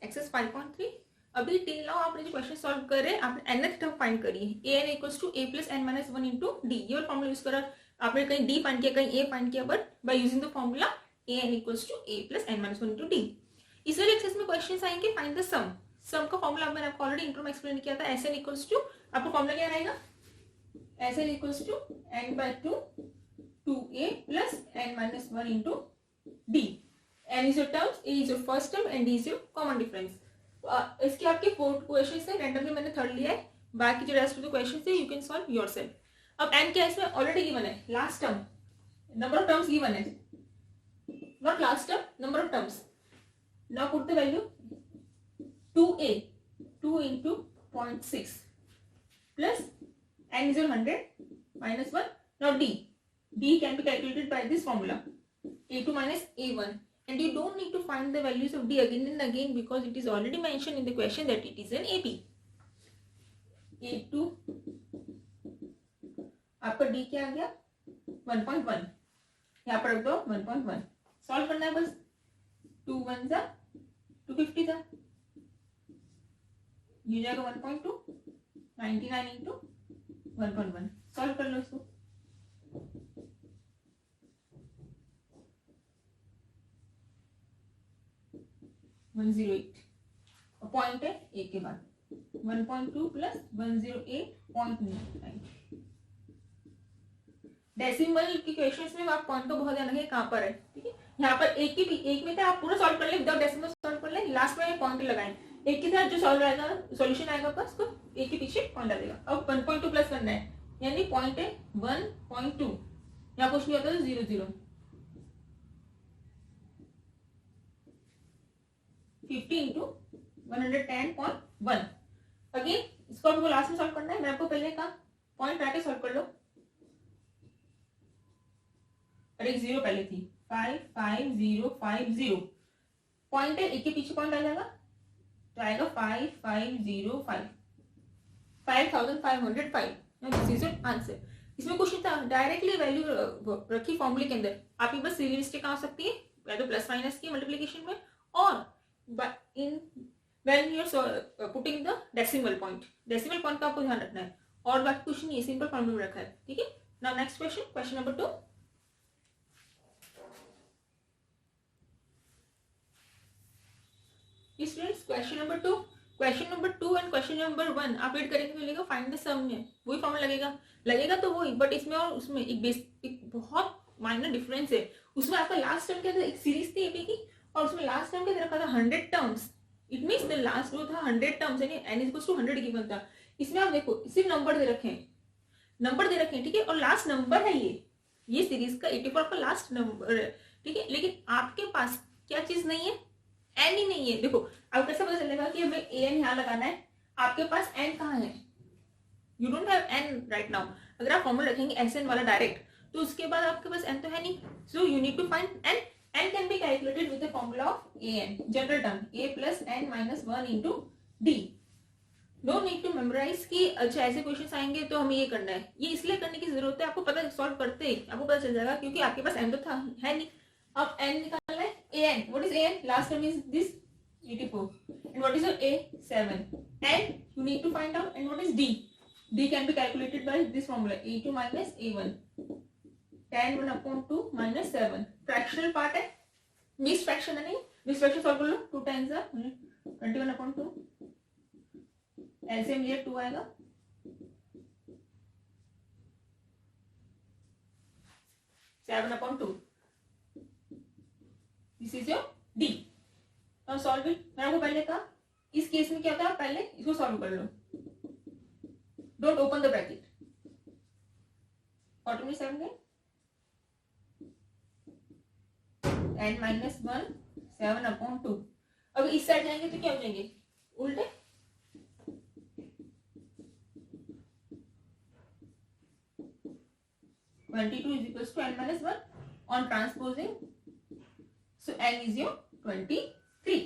Exercise 5.3। अभी till now आपने जो क्वेश्चन सॉल्व करे आपने nth टर्म फाइंड करी है, A N equals to A plus N minus one into D. ये वाला फॉर्मूला यूज करा, आपने कहीं डी फाइंड किया कहीं ए फाइंड किया, but by using the formula a N equals to A plus N minus one into d. इस वाले एक्सरसाइज में क्वेश्चन आएंगे फाइंड द सम। सम का फॉर्मूला मैंने आपको ऑलरेडी इंट्रो में एक्सप्लेन किया था, एस एन इक्वल्स टू, आपको फॉर्मूला क्या रहेगा, s n equals to N by two two A plus N minus one into d. n is your terms, a is your first term and d is your common difference। इसके आपके 4 question है, randomly मैंने third लिया है, बाकी जो rest of the question है you can solve yourself. अब n क्या इसमें ऑलरेडी गिवन है, last term, number of terms given है, not last term, number of terms. Now put the value 2a 2 into 0.6 plus n is your 100 minus 1। now d can be calculated by this formula a2 minus a1, and you don't need to find the values of d again and again because it is already mentioned in the question that it is an AP। a2 आपका d क्या आ गया 1.1, यहाँ पर रख दो 1.1, solve करना है बस, 2 1 जा 250 था, ये जाएगा 1.2, 99 इंटू 1.1, सॉल्व कर लो इसको। 108 पॉइंट है ए के बाद 1.2 प्लस 108.9। डेसिमल की क्वेश्चंस में आप पॉइंट तो बहुत ध्यान रखें कहां पर है, ठीक है। यहाँ पर एक की भी एक में था, आप पूरा सॉल्व कर ले विदाउट डेसिमल सॉल्व कर ले, लास्ट में पॉइंट लगाएं, एक के साथ जो सॉल्व आएगा सॉल्यूशन आएगा बस तो एक के पीछे पॉइंट लगेगा। अब 1.2 प्लस करना है, यानी पॉइंट है 1.2, यहाँ कुछ नहीं होता तो 0 0, 50 इंटू 110.1। अगेन इसको आपको लास्ट में सॉल्व करना है, मैं आपको पहले का पॉइंट आके सॉल्व कर लो, और एक 0 पहले थी, 55050 पॉइंट है, एक के पीछे पॉइंट आ जाएगा तो आएगा 5505, 5505। This is your answer. इसमें कुछ नहीं था, डायरेक्टली वैल्यू रखी फॉर्मूले के अंदर, आपकी बस सीधी मिस्टेक आ सकती है या तो प्लस माइनस की मल्टीप्लिकेशन में, और in when you are putting the decimal point का आपको ध्यान रखना है, और बाकी कुछ नहीं है, सिंपल फॉर्मूला रखा है, ठीक है। Now next question, question number 2। Students question number 2 and question number 1 आप रीड करेंगे, मिलेगा फाइंड द सम में वही फॉर्मूला लगेगा तो वही, बट इसमें और उसमें एक बहुत माइनर डिफरेंस है। उसमें आपका लास्ट टर्म क्या था, एक सीरीज थी एपी की, और उसमें लास्ट टर्म क्या रखा था 100 terms, it means the last जो था 100 टर्म्स, यानी n इक्वल्स टू 100 गिवन था। इसमें आप देखो सिर्फ नंबर दे रखे हैं, ठीक है, और लास्ट नंबर है ये सीरीज का 84 का लास्ट नंबर है, ठीक है। लेकिन आपके पास क्या चीज नहीं है, n ही नहीं है। देखो अब कैसे पता चलेगा कि हमें an यहाँ लगाना है, आपके पास n कहाँ है, you don't have n right now. अगर आप फॉर्मूला रखेंगे SN वाला डायरेक्ट, तो उसके बाद आपके पास n तो है नहीं, so you need to find n। n can be calculated with the formula of an, general term a plus n minus 1 into d। no need to memorize कि अच्छा ऐसे क्वेश्चंस आएंगे तो हमें ये करना है, ये इसलिए करने की जरूरत है, आपको पता सॉल्व करते ही आपको पता चल जाएगा, क्योंकि आपके पास n तो था है नहीं। अब n निकालना है, an, what is an, last term is this 84, and what is your a 7, and you need to find out, and what is d can be calculated by this formula a2 minus a1, tan 1/2 minus 7। Fractional part है, mixed fraction है, नहीं mixed fraction solve कर लो, 2 times 21/2, LCM ये 2 आएगा, 7/2, this is your D. Now solve it. मैंने आपको पहले कहा इस केस में क्या था, पहले इसको सॉल्व कर लो, don't open the bracket, automatic 7 गए, n minus 1 7/2। अब इस साइड जाएंगे तो क्या हो जाएंगे, उल्टे, (22 is equals to n minus 1 on transposing, so n is your 23।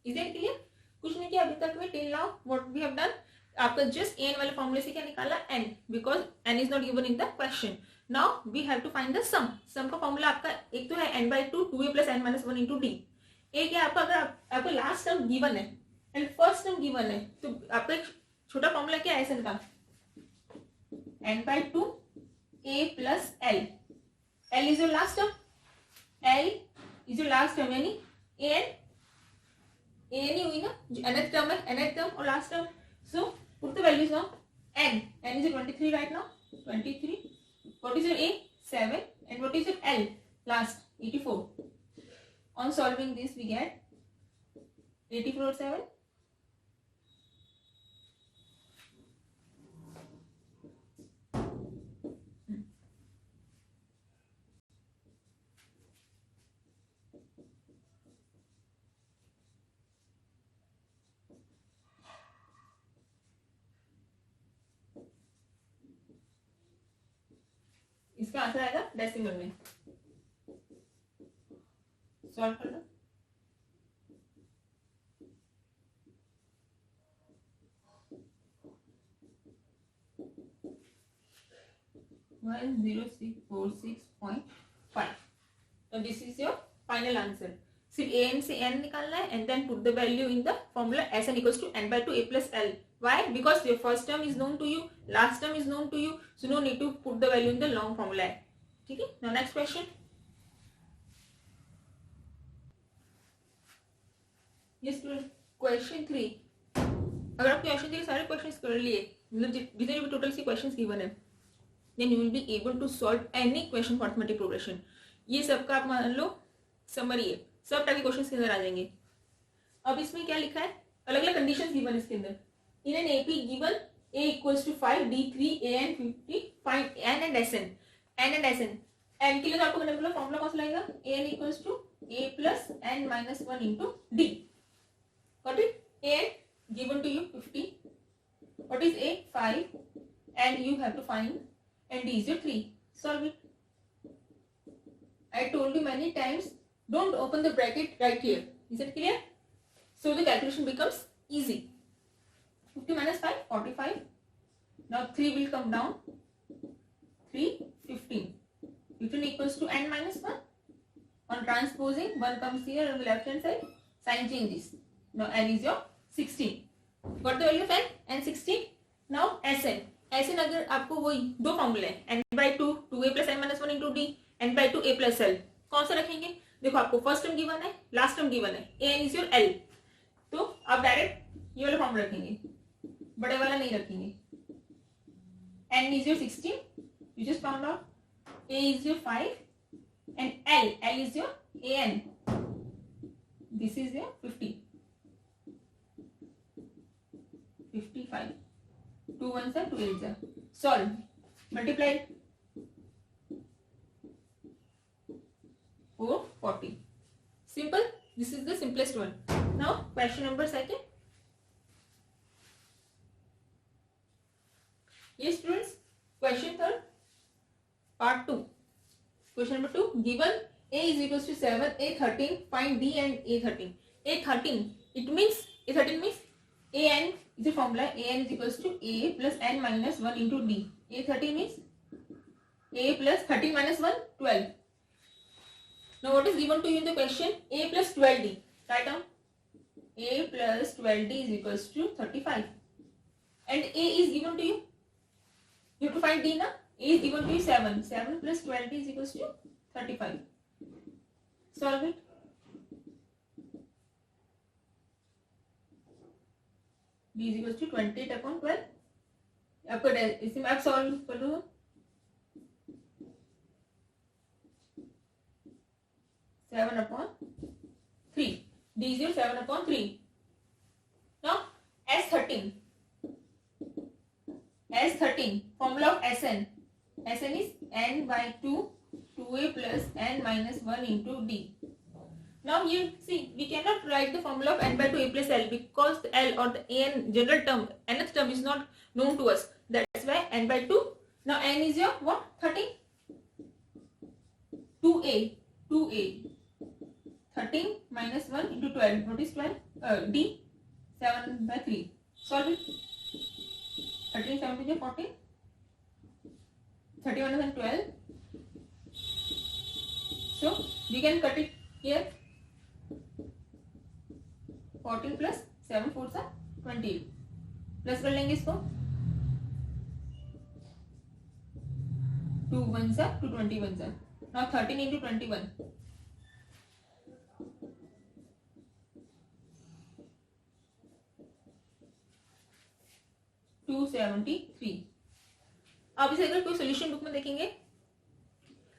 Is that clear? कुछ नहीं किया अभी तक में, till now what we have done, आपका जस्ट an वाले फॉर्मूले से क्या निकाला n, because n is not given in the question। Now we have to find the sum. Sum का फॉर्मूला आपका एक तो है n/2 2a plus n minus 1 into d, एक है आपका, अगर आपको लास्ट टर्म गिवन है एंड फर्स्ट टर्म गिवन है, तो आपका एक छोटा फॉर्मूला क्या है एसन का, n/2 a plus L. L is your last term, L is your last term, यानी an ही हुई ना, जो nth टर्म है, nth टर्म और last term. So put the values now. n is 23 right now, 23. What is your a? 7. And what is your l? Last 84. On solving this we get 84 or 7. इसका answer आएगा decimal में. Solve कर लो. One 10646.5. तो this is your final answer. सिर्फ a n से n निकालना है and then put the value in the formula s n equals to n/2 a plus l. Why? Because your first term is known to you, last term is known to you, so no need to put the value in the long formula. ठीक है. Now next question. Yes student, question 3. अगर आप question 3 सारे questions कर लिए, मतलब जितने भी टोटल सी क्वेश्चंस गिवन है, then you will be able to solve any question for arithmetic progression. ये सबका आप मान लो समरी है, सब टाइप के क्वेश्चंस के अंदर आ जाएंगे. अब इसमें क्या लिखा है, अलग अलग कंडीशंस गिवन इसके अंदर. In an AP given a equals to 5, d 3, a and 50, find n and sn. n and sn. n के लिए तो आपको मैंने बोला फॉर्मूला कौन सा लगेगा, an equals to a plus n minus 1 into d. Got it? a given to you 50. What is a? 5. And you have to find, and d is your 3. Solve it. I told you many times, don't open the bracket right here. Is it clear? So the calculation becomes easy. 50 minus 5, 45. Now 3 will come down. 3, 15. 15 equals to n minus 1. On transposing, 1 comes here on the left hand side. Sign changes. Now n is your 16. Got the value of n? n 16. Now sn. sn अगर आपको वही दो फॉर्मूले हैं, n/2 2a plus n minus 1 into d, n/2 a plus l. कौन सा रखेंगे? देखो आपको फर्स्ट टर्म गिवन है, लास्ट टर्म गिवन है, an is your l. तो आप डायरेक्ट ये वाला फॉर्मूला रखेंगे, बड़े वाला नहीं रखेंगे. n is your 16. You just found out. a is your 5 and l is your an. This is your 50. 55. 2 1s are 2 8s are. Solve. Multiply. 4 40. Simple. This is the simplest one. Now question number 2. Yes students, question 3, part 2. Question number 2, given a is equals to 7, a13, find d and a13. a13, it means, a13 means an is the formula, an is equals to a plus n minus 1 into d. a13 means a plus 13 minus 1, 12. Now what is given to you in the question? A plus 12d. Write down. A plus 12d is equals to 35. And a is given to you. You have to find d na. A is given to you 7. 7 plus 12d is equals to 35. Solve it. d is equals to 28 upon 12. आपको इसमें आप solve कर लो. 7 upon 3. d is your 7 upon 3. Now S13. S13, formula of Sn. Sn is n/2, 2a plus n minus 1 into d. Now here, see, we cannot write the formula of n/2 a plus l because the l or the an general term, nth term is not known to us. That's why n/2. Now n is your what? 13. 2a. 13 minus 1 into 12. What is 12? D. 7/3. Solve it. 13 7 is 14. 31 and 12. So we can cut it here. 14 plus 7 4 सा 28 plus कर लेंगे इसको 2 1 सा 2 21 सा now 13 into 21 273। अब इसे अगर कोई सोल्यूशन बुक में देखेंगे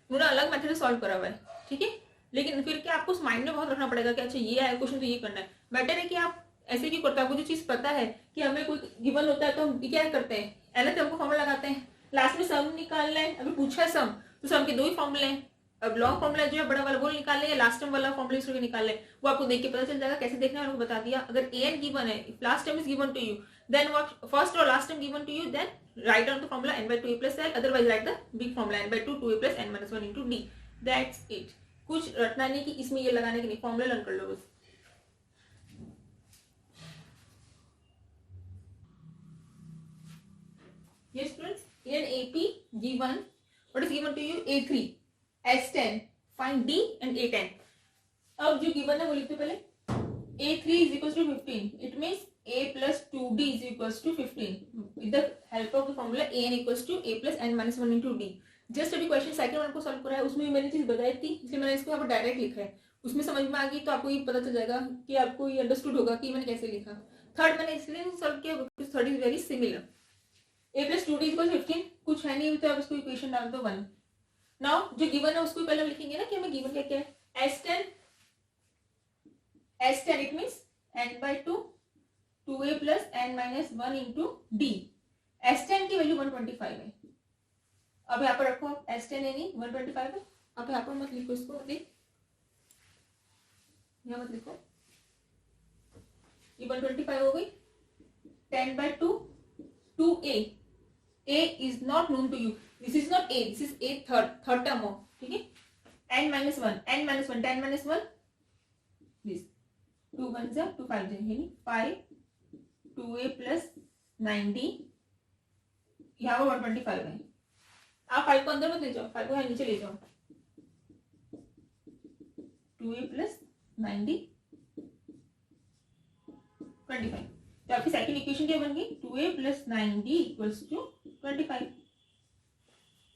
पूरा अलग मेथड से सॉल्व करा हुआ है, ठीक है, लेकिन फिर क्या आपको उस माइंड में बहुत रखना पड़ेगा कि अच्छा ये है क्वेश्चन तो ये करना है। बेटर है कि आप ऐसे क्यों करते हैं, आपको जो चीज पता है कि हमें कोई गिवन होता है तो हम क्या करते हैं, एलएच हमको फॉर्मूला लगाते हैं, लास्ट में सम निकालना है। अगर पूछा है सम तो सम के दो ही फॉर्मूले हैं। अब लॉन्ग फॉर्मूला जो है बड़ा वाला वो निकाल लें, लास्ट टर्म वाला फॉर्मूला इसको निकाल लें, वो आपको देख के पता चल जाएगा कैसे देखना है। मैंने बता दिया अगर ए एन गिवन है, last term is given to you, then what first और last term given to you, then write down the formula n by 2a plus l, otherwise write the big formula n by 2 2a plus n minus 1 into d। That's it. कुछ रटना नहीं कि इसमें ये लगाने के नहीं, फॉर्मूला लर्न कर लो बस। Yes students, in AP given, what is given to you? A3, S10, find D and A10। अब जो given है वो लिखते पहले, A3 is equals to 15, it means A plus 2D is equals to 15 with the help of the formula AN equals to A plus N minus 1 into D। Just अभी question second one को solve करा है, उसमें भी मैंने चीज बताई थी इसलिए मैंने इसको यहाँ पर डायरेक्ट लिखा है, उसमें समझ में आ गई तो आपको ये पता चल जाएगा कि आपको ये अंडरस्टूड होगा कि मैंने कैसे लिखा। थर्ड मैंने इसलिए सॉल्व किया because third is very similar. a plus 2d equal 15, कुछ है नहीं तो आप इसको इक्वेशन डाल दो 1। नाउ जो गिवन है उसको पहले लिखेंगे ना कि हमें गिवन क्या है, S10 it means n by 2 2a plus n minus 1 into d। S10 की वैल्यू 125 है। अब यहाँ पर रखो आप S10 है नहीं 125 है। अब यहाँ पर मत लिखो इसको, मतलब यहाँ मत लिखो, ये 125 हो गई। 10 by 2 2a, a is not known to you, this is not a, this is a third term हो, ठीक है। n minus 1 10 minus 1 this 2 1 जा 2 5 जाएंगे नहीं 5 2a plus 90, यहाँ पर 125 है। आप 5 को अंदर मत ले जाओ, 5 को यहाँ नीचे ले जाओ, 2a plus 90 25। तो आपकी सेकंड इक्वेशन क्या बन गई, 2a plus 90 equals to 25।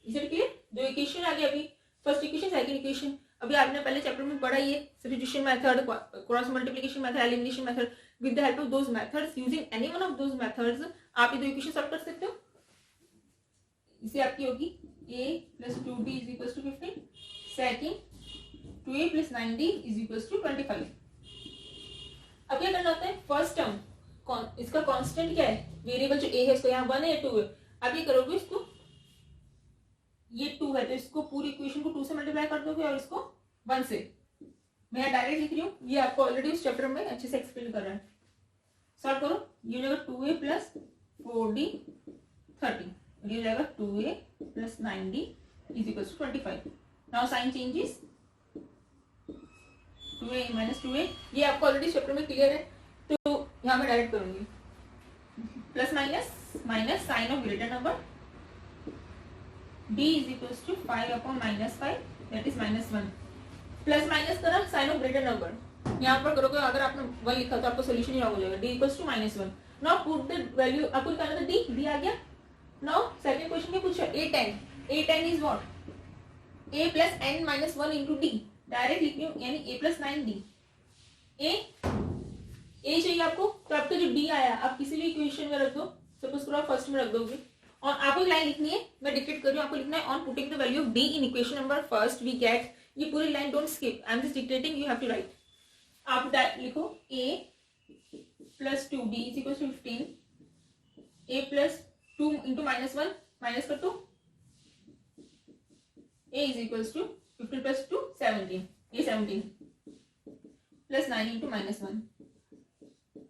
इसे क्लियर, दो इक्वेशन आ गई अभी, फर्स्ट इक्वेशन सेकंड इक्वेशन। अभी आपने पहले चैप्टर में पढ़ा ये substitution method, cross multiplication method, elimination method. With the help of those methods, using any one of those methods, आप ये दो इक्वेशन सॉल्व कर सकते हो। इसे आपकी होगी a plus 2b is equals to 15, second 2a plus 90 is equals to 25। अब क्या करना होता है, फर्स्ट टर्म इसका कांस्टेंट क्या है, वेरिएबल जो a है इसको यहाँ 1 है या 2 है। अब ये करोगे इसको, ये 2 है तो इसको पूरी इक्वेशन को 2 से मल्टीप्लाई कर दोगे और इसको 1 से। मैं यहाँ डायरेक्ट लिख रही हूँ, ये आपको ऑलरेडी उस चैप्टर में अच्छे से एक्सप्लेन कर रहा है। सॉल्व करो, ये हो जाएगा 2a plus 4d 30, ये हो जाएगा 2a plus 90 is equals to 25। Now sine changes, 2a minus 2a, ये आपको ऑलरेडी चैप्टर में क्लियर है तो यहाँ मैं डायरेक्ट करूंगी। Plus minus minus sign of greater number, d is equals to 5 upon minus 5 that is minus 1। Plus minus करा sign of greater number, यहाँ पर करोगे अगर आपने 1 लिखा तो आपका सोल्यूशन ही रॉन्ग हो जाएगा। d equals to minus 1। Now put the value, आपको निकालना था d आ गया। नाउ सेकंड क्वेश्चन में पूछा a10 is what, a plus n minus 1 into d, direct लिख रही हूँ यानी a plus 9d। a चाहिए आपको तो आपका जो d आया आप किसी भी इक्वेशन में रख दो, सपोज करो आप फर्स्ट में रख दोगे और आपको एक लाइन लिखनी है, मैं डिक्टेट कर रही हूँ, आपको लिखना है on putting the value of d in equation number first we get, ये पूरी लाइन don't skip, I am just dictating, you have to write. आप लिखो a plus 2d is equals to 15, a plus 2 into minus 1 minus कर 2, a is equals to 15 plus 2 17, ये 17 plus 9 into minus 1,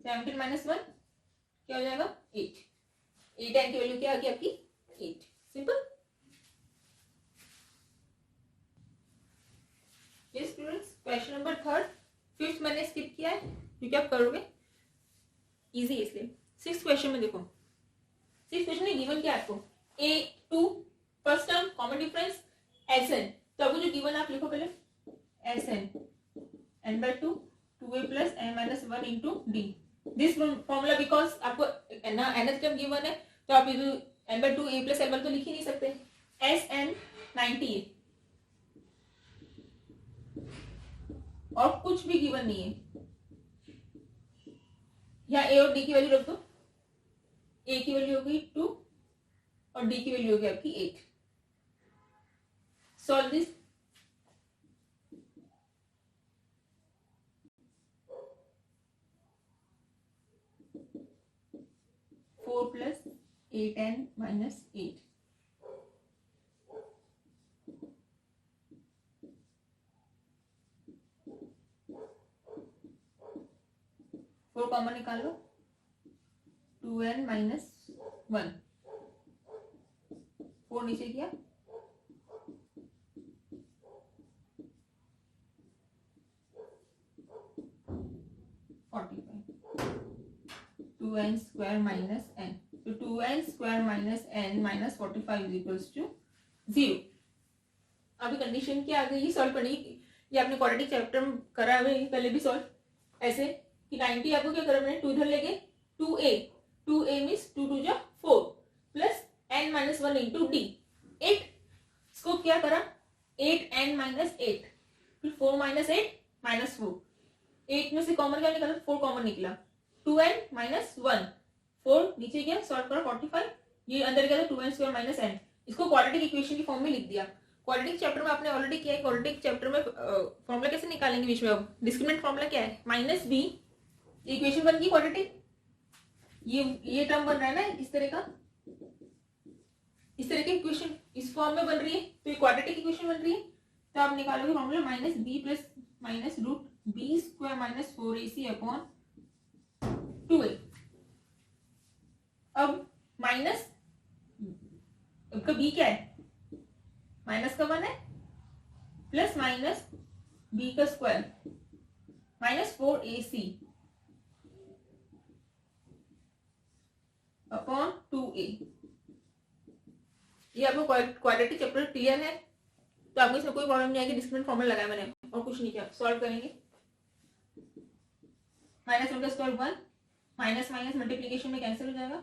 17 minus 1 क्या हो जाएगा 8। a10 की value क्या आ गई आपकी 8। Simple. Yes students, question number third, fifth मैंने स्किप किया है क्योंकि आप करोगे इजी इसलिए। सिक्स क्वेश्चन में देखो, सिक्स क्वेश्चन में गिवन क्या है आपको, a2 first term common difference Sn, तो आपको जो गिवन आप लिखो पहले Sn n by 2 2a plus n minus 1 into d. This formula because आपको nth टर्म गिवन है तो आप ये n by 2 a plus l1 तो लिख ही नहीं सकते. Sn 90 है और कुछ भी गिवन नहीं है. यहाँ a और d की वैल्यू रख दो. a की वैल्यू होगी 2 और d की वैल्यू होगी आपकी 8. Solve this. Four plus 8n minus 8. Four common निकालो. 2n minus 1. 4 नीचे किया. 45. 2n square minus n. So 2n square minus n minus 45 is equals to 0. अभी कंडीशन क्या आ गई, ये सॉल्व करनी. ये आपने क्वाड्रेटिक चैप्टर में करा हुआ है पहले भी सॉल्व. ऐसे कि 90 आपको क्या करना है, 2 इधर लेके 2a. 2a मीन्स 2 2 जा 4 plus n minus 1 into d. 8 इसको क्या करा, 8n minus 8 फिर 4 minus 8 minus 4. 8 में से कॉमन क्या निकला, 4 कॉमन निकला. 2n minus 1. 4 नीचे गया, सॉल्व करो 45. ये अंदर गया तो 2n स्क्वायर माइनस n. इसको क्वाड्रेटिक इक्वेशन की फॉर्म में लिख दिया. क्वाड्रेटिक चैप्टर में आपने ऑलरेडी किया है. क्वाड्रेटिक चैप्टर में फॉर्मूला कैसे निकालेंगे बीच में. अब डिस्क्रिमिनेंट फॉर्मूला क्या है, माइनस बी. इक्वेशन बन गई क्वाड्रेटिक. ये टर्म बन रहा है ना इस तरह का, इस तरह की इक्वेशन इस फॉर्म में बन रही है तो ये क्वाड्रेटिक इक्वेशन बन रही है. तो आप निकालोगे formula minus b plus minus root b square minus 4ac upon 2a. अब माइनस का b क्या है, माइनस का 1 है प्लस माइनस b का square minus 4ac upon 2a. ये आपको क्वाड्रेटिक चैप्टर क्लियर है तो आपको इसमें कोई प्रॉब्लम नहीं आएगी. डिस्क्रिमिनेंट फॉर्मूला लगाया मैंने और कुछ नहीं किया. सॉल्व करेंगे. माइनस 1 का स्क्वायर 1, माइनस माइनस मल्टीप्लीकेशन में कैंसिल हो जाएगा.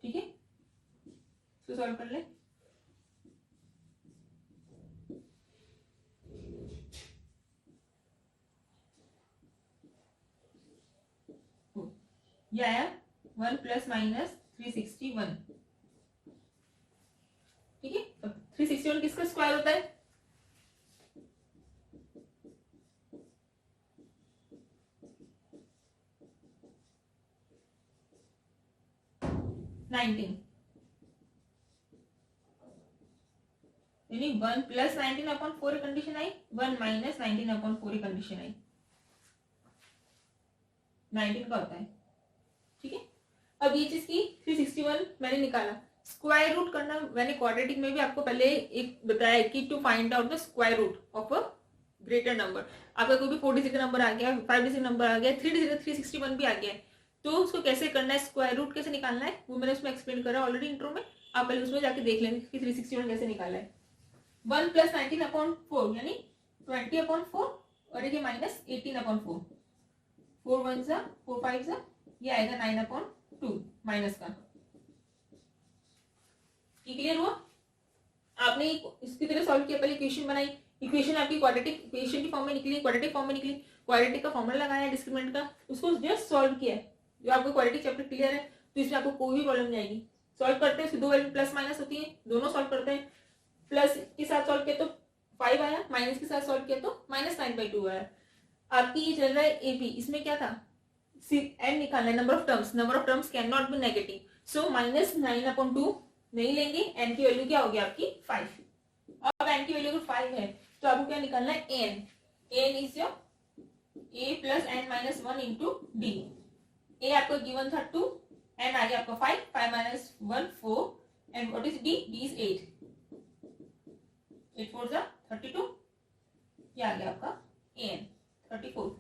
ठीक है, इसको सॉल्व कर ले. ये आया 1 प्लस माइनस 361. ठीक है, तो 361 किसका स्क्वायर होता है, 19. यानी 1 प्लस 19 अपॉन 4 कंडीशन आई, 1 माइनस 19 अपॉन 4 कंडीशन आई. 19 का होता है. ठीक है, अब ये चीज की 361 मैंने निकाला. स्क्वायर रूट करना मैंने क्वाड्रेटिक में भी आपको पहले एक बताया कि to find out the square root of a greater number. आपका कोई भी 4 डिजिट का नंबर आ गया, 5 डिजिट नंबर आ गया, 3 डिजिट 361 भी आ गया है तो उसको कैसे करना है, स्क्वायर रूट कैसे निकालना है वो मैंने उसमें एक्सप्लेन करा ऑलरेडी इंट्रो में. आप पहले उसमें जाके देख लेंगे कि 361 कैसे निकाला है. 1 प्लस 19 अपॉन 4 यानी 20 अपॉन 4 और ये माइनस 18 अपॉन 4. 4 1 जा 4 5 जा, ये आएगा 9 अपॉन 2 माइनस का. क्लियर हुआ. आपने इसकी तरह सॉल्व किया, पहले इक्वेशन बनाई. इक्वेशन आपकी क्वाड्रेटिक इक्वेशन की फॉर्म में निकली, क्वाड्रेटिक फॉर्म में निकली. क्वाड्रेटिक का फॉर्मूला लगाया डिस्क्रिमिनेंट का, उसको जस्ट सॉल्व किया. जो आपको क्वाड्रेटिक चैप्टर क्लियर है तो इसमें आपको कोई भी प्रॉब्लम नहीं आएगी. सॉल्व करते हैं, दो वैल्यू प्लस माइनस होती है, दोनों सॉल्व करते हैं. प्लस के साथ सॉल्व किया तो 5 आया, माइनस के साथ सॉल्व किया तो माइनस 9/2 आया. आपकी ये चल रहा है ए बी. इसमें क्या था, एन निकालना है, number of terms. Number of terms can not be negative, so minus 9/2 नहीं लेंगे. एन की वैल्यू क्या होगी आपकी 5. अब एन की वैल्यू अगर 5 है तो आपको क्या निकालना है, N. N is your a plus N minus 1 into D. A आपको गिवन था 2, एन आ गया आपका 5, 5 minus 1 4 and what is D, D is 8. 8 4 जा 32. ये आ गया आपका एन 34.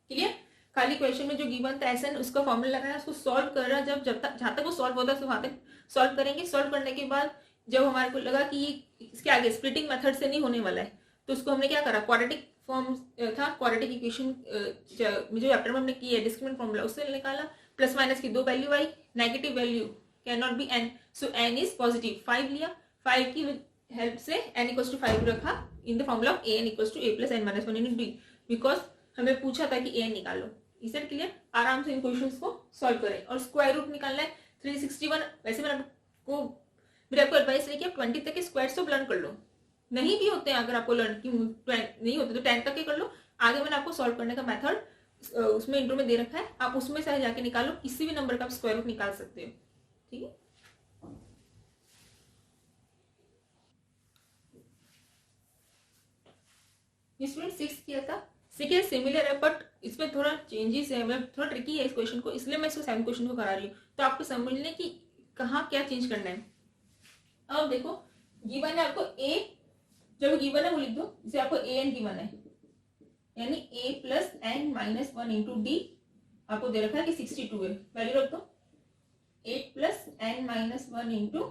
क्लियर. खाली क्वेश्चन में जो गिवन था एस एन उसका फॉर्मूला लगाया, उसको सॉल्व कर रहा. जब तक जहां तक वो सॉल्व होता है वहां तक सॉल्व करेंगे. सॉल्व करने के बाद जब हमारे को लगा कि ये इसके आगे स्प्लिटिंग मेथड से नहीं होने वाला है तो उसको हमने क्या करा, क्वाड्रेटिक फॉर्म था क्वाड्रेटिक इक्वेशन जो चैप्टर में हमने की है डिस्क्रिमिनेंट फॉर्मूला उससे निकाला, प्लस माइनस की दो वैल्यू आई, negative value can not be n, so n is positive, 5 लिया, 5 की हेल्प से एन इक्वल्स टू 5 रखा in the formula of a N equals to A plus N minus one in d, because हमें पूछा था कि A N निकालो। इसे क्लियर, आराम से इन क्वेश्चंस को सॉल्व करें। और स्क्वायर रूट निकालना है 361, वैसे मैंने आपको एडवाइस है कि आप 20 तक के स्क्वायर्स तो लर्न कर लो, नहीं भी होते हैं अगर आपको लर्न की नहीं होते तो 10 तक के कर लो। आगे मैंने आपको सॉल्व करने का मेथड उसमें इंट्रो में दे रखा है, आप उसमें से जाके निकालो, किसी भी नंबर का आप स्क्वायर रूट निकाल सकते हो, ठीक है। स्टूडेंट 6 किया था, 6 सिमिलर है बट इसमें थोड़ा चेंजेस है, मतलब थोड़ा ट्रिकी है इस क्वेश्चन को, इसलिए मैं इसको 7 क्वेश्चन को करा रही हूँ, तो आपको समझ लें कि कहाँ क्या चेंज करना है। अब देखो गिवन है आपको ए, जब गिवन है वो लिख दो, इसे आपको ए एन गिवन है, यानी A plus N minus one into D आपको दे रखा है कि 62 है, वैल्यू रख दो 8 plus N minus one into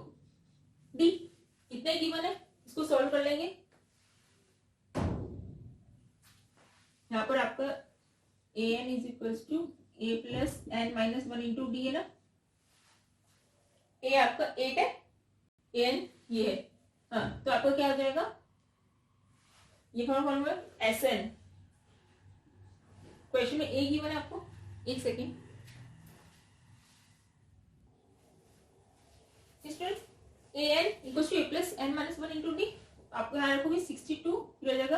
D, इतना गिवन है, इसको सॉल्व कर लेंगे। यहाँ पर आपका A N is equals to A plus N minus one into D है ना, ए आपका 8 है, ए एन ये है, हाँ तो आपका क्या हो जाएगा, ये फॉर्मूला एस एन, क्वेश्चन में ए गिवन है आपको, एक second a N equals to A plus N minus one into D, आपको यहाँ रखोगे 62, फिर हो जाएगा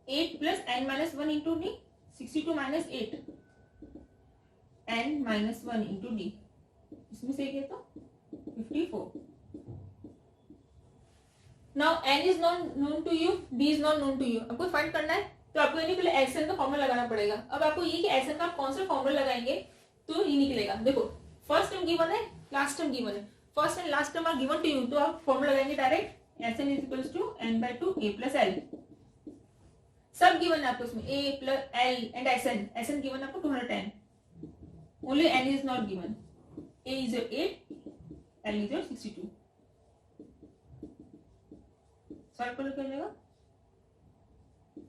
8 plus N minus one into d, 62 minus 8 n minus one into d, इसमें से गया तो 54। Now n is known to you, d is not known to you, आपको फाइंड करना है तो आपको यानी पहले एस एन का फॉर्मूला लगाना पड़ेगा। अब आपको ये कि एस एन का आप कौन सा फॉर्मूला लगाएंगे तो ये निकलेगा, देखो फर्स्ट टर्म गिवन है, लास्ट टर्म गिवन है, first and last term are given to you, तो आप फॉर्मूला लगाएंगे direct S N is equals to N by two A plus L, सब गिवन है आपको इसमें A plus L and S N given है आपको 210, only N is not given, A is your 8, L is your 62, solve कर क्या जाएगा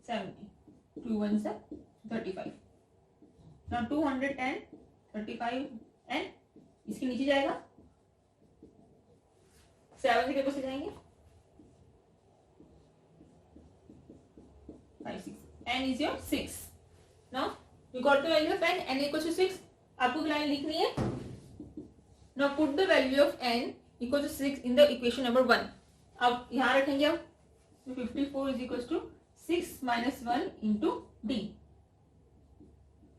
70, 2 1 से 35, now 210 35 एंड इसके नीचे जाएगा 7 से कितने से जाएंगे 5 6, n is your 6, now you got the value of n equals to 6, आपको लाइन लिखनी है, now put the value of n equals to 6 in the equation number 1, अब यहाँ रखेंगे आप 54 is equals to 6 minus 1 into d,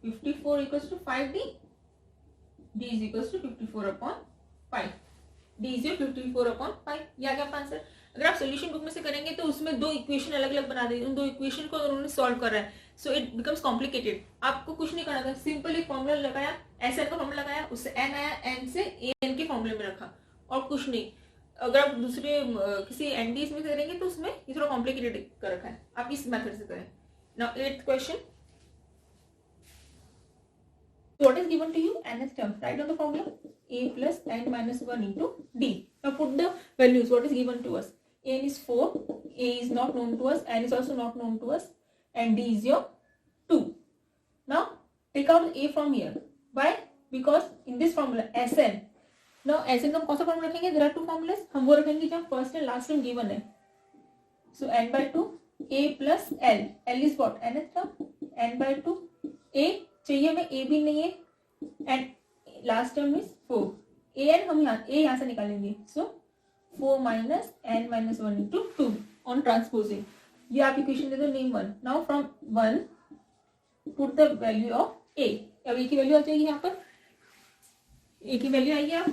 54 equals to 5d, d is equals to 54 upon 5, d is your 54 upon 5, ये आ गया आपका answer. अगर आप solution book में से करेंगे तो उसमें दो इक्वेशन अलग अलग बना देंगे, उन दो इक्वेशन को उन्होंने सॉल्व कर रहा है, सो इट बिकम्स कॉम्प्लिकेटेड, आपको कुछ नहीं करना था, सिंपल एक फॉर्मूला लगाया, एस एन का फॉर्मूला लगाया, उससे एन आया, एन से ए एन के फॉर्मूले में रखा और कुछ नहीं। अगर आप दूसरे किसी एनडीएस में करेंगे तो उसमें ये थोड़ा कॉम्प्लिकेटेड कर रखा है, आप इस मेथड से करें। Now 8th question, what is given to you, nth term, write down the formula a plus n minus 1 into d, now put the values, what is given to us, n is 4, a is not known to us, n is also not known to us, and d is your 2, now take out a from here, why, because in this formula sn, now sn का कौन सा formula रखेंगे, there are two formulas, हम वो रखेंगे जहाँ first and last term given है, so n by 2 a plus l, l is what, nth term, n by 2 a चाहिए हमें, a भी नहीं है, and last term is 4, a n हम यहाँ a यहाँ से निकालेंगे, so 4 minus n minus 1 into 2 on transposing, ये आप इक्वेशन दे दो name 1, now from 1 put the value of a, अब a की वैल्यू आ जाएगी, यहाँ पर a की वैल्यू आएगी, आप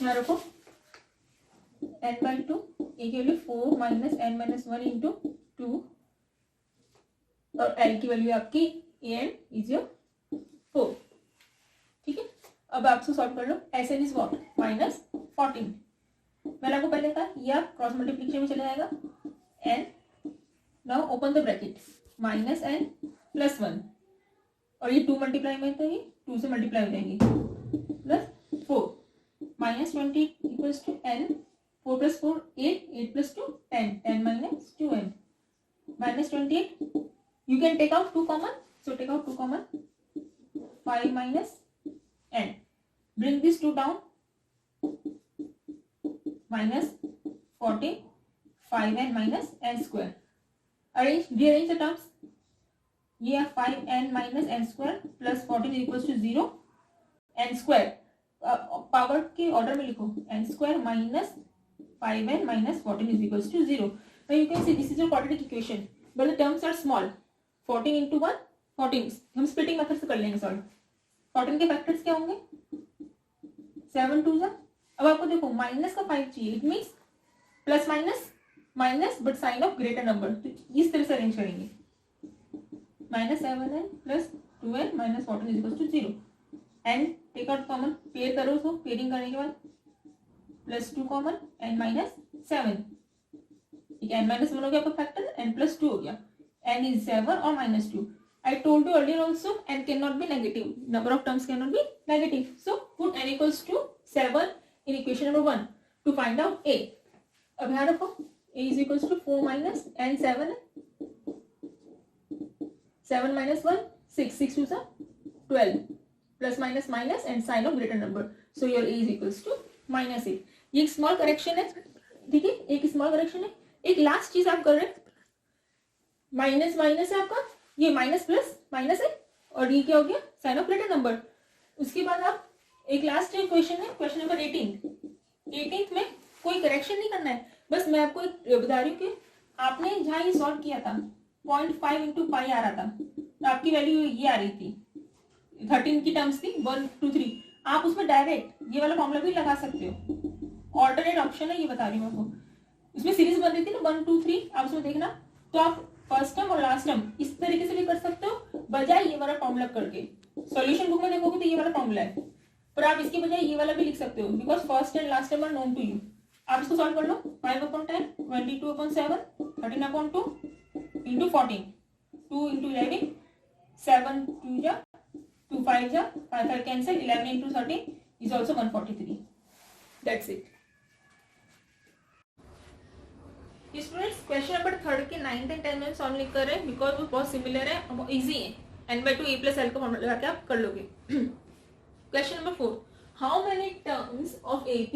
यहाँ रखो n by 2, a की value 4 minus n minus 1 into 2, और l की वैल्यू आपकी a n is your 4, ठीक है। अब आप इसको सॉल्व कर लो, S N is what minus 14, मैंने आपको पहले कहा ये आप क्रॉस मल्टीप्लिकेशन में चले जाएगा, n now open the bracket minus n plus 1, और ये 2 मल्टीप्लाई में तो ये 2 से मल्टीप्लाई हो जाएंगे, plus 4 minus 20 equals to n, 4 plus 4 8, 8 plus 2 10, 10 minus 2n minus 28, You can take out 2 common, so take out 2 common. 5 minus n. Bring these 2 down. Minus 14, 5n minus n square. Rearrange the terms. ये 5n minus n square plus 14 is equals to 0. n square power के order में लिखो. n square minus 5n minus 14 is equals to 0. Now you can see this is your quadratic equation, but the terms are small. 14 into 1 14. हम splitting method से कर लेंगे solve. 14 के factors क्या होंगे? 7 2 जा. अब आपको देखो माइनस का 5 चाहिए. It means plus minus minus but sign of greater number. तो इस तरह से अरेंज करेंगे. Minus 7n plus 2n minus 14 is equal to 0. And take out common. Pair करो उसको. पेयरिंग करने के बाद प्लस 2 कॉमन n माइनस 7. ठीक है. n माइनस 1 हो गया आपका फैक्टर. n प्लस 2 हो गया. n is 7 or minus 2. I told you earlier also n cannot be negative. Number of terms cannot be negative. So put n equals to 7 in equation number 1 to find out a. अब यहाँ रखो. a is equals to 4 minus n 7. 7 minus 1 6. 6 to 12. Plus minus minus and sign of greater number. So your a is equals to minus 8. ये एक small correction है. ठीक है. एक small correction है. एक लास्ट चीज आप कर रहे हैं. माइनस माइनस है आपका. ये माइनस प्लस माइनस है और ये क्या हो गया? Sign of greater number. उसके बाद आप एक लास्ट क्वेश्चन है. क्वेश्चन नंबर 18 में कोई करेक्शन नहीं करना है. बस मैं आपको बता रही हूँ कि आपने जहाँ ये सॉल्व किया था 0.5 इंटू पाई आ रहा था. तो आपकी वैल्यू ये आ रही थी. 13 की टर्म्स थी 1 2 3. आप उसमें डायरेक्ट ये वाला फॉर्मूला भी लगा सकते हो. ऑल्टरनेट ऑप्शन है. ये बता रही हूँ आपको. इसमें सीरीज बन रही थी ना 1 2 3. आप उसमें देखना. तो आप फर्स्ट टर्म और लास्ट टर्म इस तरीके से भी कर सकते हो बजाय ये वाला फॉर्मूला करके. सॉल्यूशन बुक में देखोगे तो ये वाला फॉर्मूला है, पर आप इसके बजाय ये वाला भी लिख सकते हो because first and last term are known to you. आप इसको सॉल्व कर लो. 5/10 22/7 13/2 into 14 2 into 11 7 2 जा 2 5 जा 5 5 cancel 11 into 13 is also 143. That's it. Students question number 3 के 9th एंड 10th में सॉल्व नहीं कर रहे हैं बिकॉज वो बहुत सिमिलर है और इजी है. n/2 a + l का फॉर्मूला लगा के आप कर लोगे. Question number 4. How many terms of AP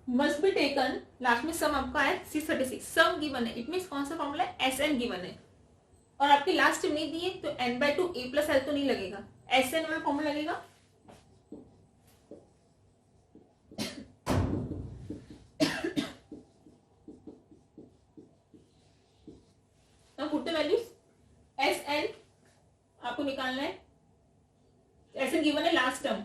must be taken. Last में सम आपका है 636. सम गिवन है. इट मीन्स कौन सा फॉर्मूला है? Sn गिवन है और आपकी लास्ट में नहीं दी है तो n/2 a + l तो नहीं लगेगा. Sn वाला फॉर्मूला लगेगा. Put the values. Sn आपको निकालना है. Sn गिवन है लास्ट टर्म.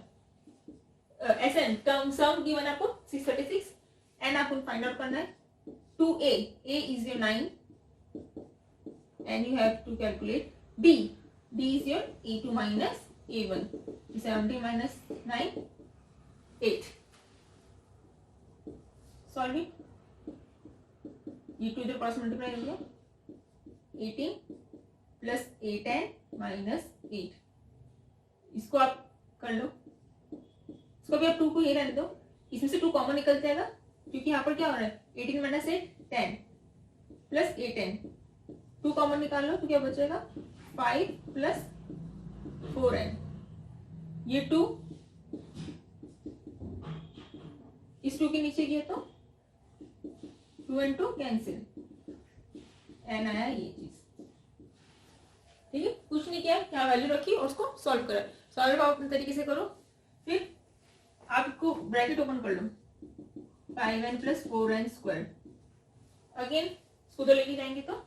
Sn टर्म सम गिवन है आपको 636. n आपको फाइंड आउट करना है. 2a. a is your 9 and you have to calculate b. b is your a2 minus a1. 70 minus 9 8. Solve it. ये 2 इधर क्रॉस मल्टीप्लाई हो गया. 18 प्लस 8n माइनस 8. इसको आप कर लो. इसको भी आप 2 को ये रहने दो. इसमें से 2 कॉमन निकल जाएगा क्योंकि यहाँ पर क्या हो रहा है 18 माइनस 8 10 प्लस 8n. 2 कॉमन निकाल लो तो क्या बचेगा 5 प्लस 4n. ये 2 इस 2 के नीचे गया तो 2 and 2 कैंसिल. n आया ये चीज. ठीक है. कुछ नहीं किया. यहाँ वैल्यू रखी और उसको सॉल्व करा. सॉल्व आप अपने तरीके से करो. फिर आपको ब्रैकेट ओपन कर लो. 5n plus 4n square. Again इसको तो लेके जाएंगे तो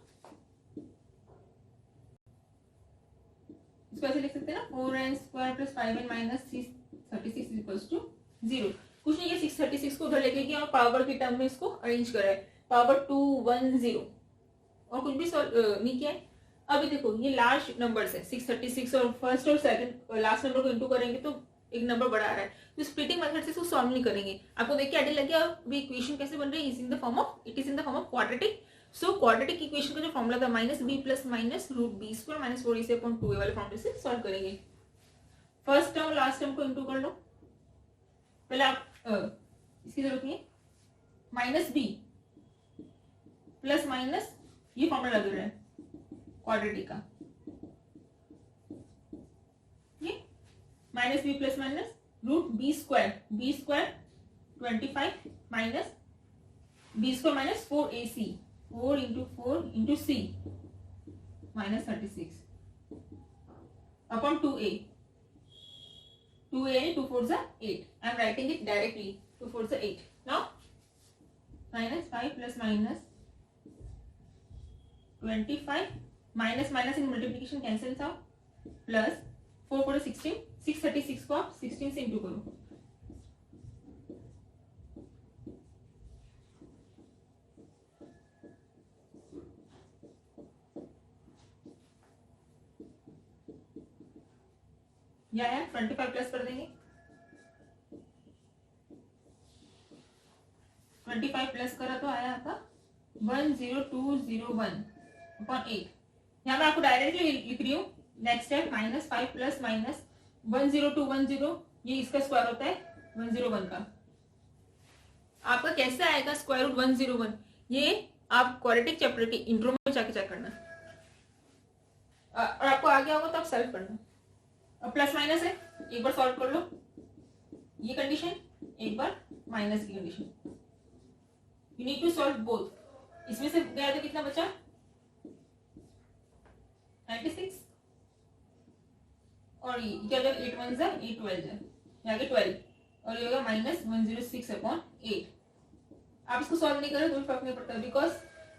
इसको ऐसे लिख सकते हैं ना 4n square plus 5n minus 636 equals to 0. कुछ नहीं किया. 636 को उधर लेके गया और पावर के टर्म में इसको अरेंज करा है. पावर 210 और कुछ भी नहीं किया है. अभी देखो ये लार्ज नंबर्स है 636 और फर्स्ट और सेकंड लास्ट नंबर को इनटू करेंगे तो एक नंबर बड़ा आ रहा है. तो स्प्लिटिंग मेथड से इसको सॉल्व नहीं करेंगे. आपको देख के आइडिया लग गया अभी इक्वेशन कैसे बन रही है. It is in the form of quadratic. So quadratic equation का जो फॉर्मूला था -b plus minus √b² minus 4ac/2a वाले फॉर्मूले से सॉल्व करेंगे. फर्स्ट टर्म लास्ट टर्म को इनटू कर लो. पहले आप इसकी जरूरत नहीं है. -b प्लस माइनस ये फॉर्मूला लग रहा है क्वाड्रेटिक का. Minus b plus minus root b square 25 minus b square minus 4ac 4 into 4 into c minus 36 upon 2a 2 4 is 8. I am writing it directly. 2 4 is 8. Now minus 5 plus minus 25 minus minus in multiplication cancels out plus 4 4 16 636 को आप 16 से into करो. या है 25 plus कर देंगे. 25 plus करा तो आया आपका 10201 अपॉन 8. यहाँ मैं आपको डायरेक्टली लिख रही हूँ. Next step minus 5 plus minus 10210 ये इसका स्क्वायर होता है 101 का. आपका कैसे आएगा स्क्वायर रूट 101? ये आप क्वाड्रेटिक चैप्टर के इंट्रो में जाके चेक करना और आपको आ गया होगा तो आप सॉल्व करना. अब प्लस माइनस है, एक बार सॉल्व कर लो ये कंडीशन, एक बार माइनस की condition. You need to solve both. इसमें से गया तो कितना बचा 96 और ये क्या होगा 8 1 जा 8 12 जा यहाँ के 12 और ये होगा माइनस 106 अपॉन 8. आप इसको सॉल्व नहीं करें कोई फर्क नहीं पड़ता बिकॉज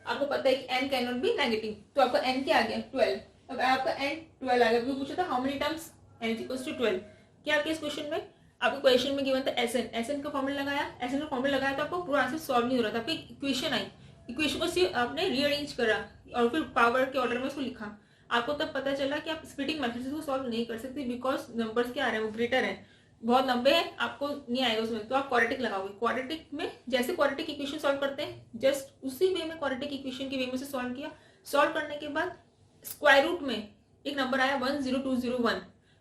आपको पता है कि n can not be negative. तो आपका n क्या आ गया 12. अब आपका n 12 आ गया. क्यों पूछा था how many terms n equals to 12. क्या आपके इस क्वेश्चन में आपको क्वेश्चन में गिवन था एसएन का फॉर्मूला लगाया. एसएन का फॉर्मूला लगाया तो आपको पूरा आंसर सॉल्व नहीं हो रहा था. आपकी इक्वेशन आई, इक्वेशन को सिर्फ आपने रीअरेंज करा और फिर पावर के ऑर्डर में उसको लिखा. आपको तब पता चला कि आप स्प्लिटिंग मेथड से सॉल्व नहीं कर सकते बिकॉज नंबर्स क्या आ रहे हैं वो ग्रेटर है, बहुत लंबे हैं, आपको नहीं आएगा उसमें. तो आप क्वाड्रेटिक लगाओगे. क्वाड्रेटिक में जैसे क्वाड्रेटिक इक्वेशन सॉल्व करते हैं जस्ट उसी वे में क्वाड्रेटिक इक्वेशन के वे में से सॉल्व किया. सॉल्व करने के बाद स्क्वायर रूट में एक नंबर आया 10201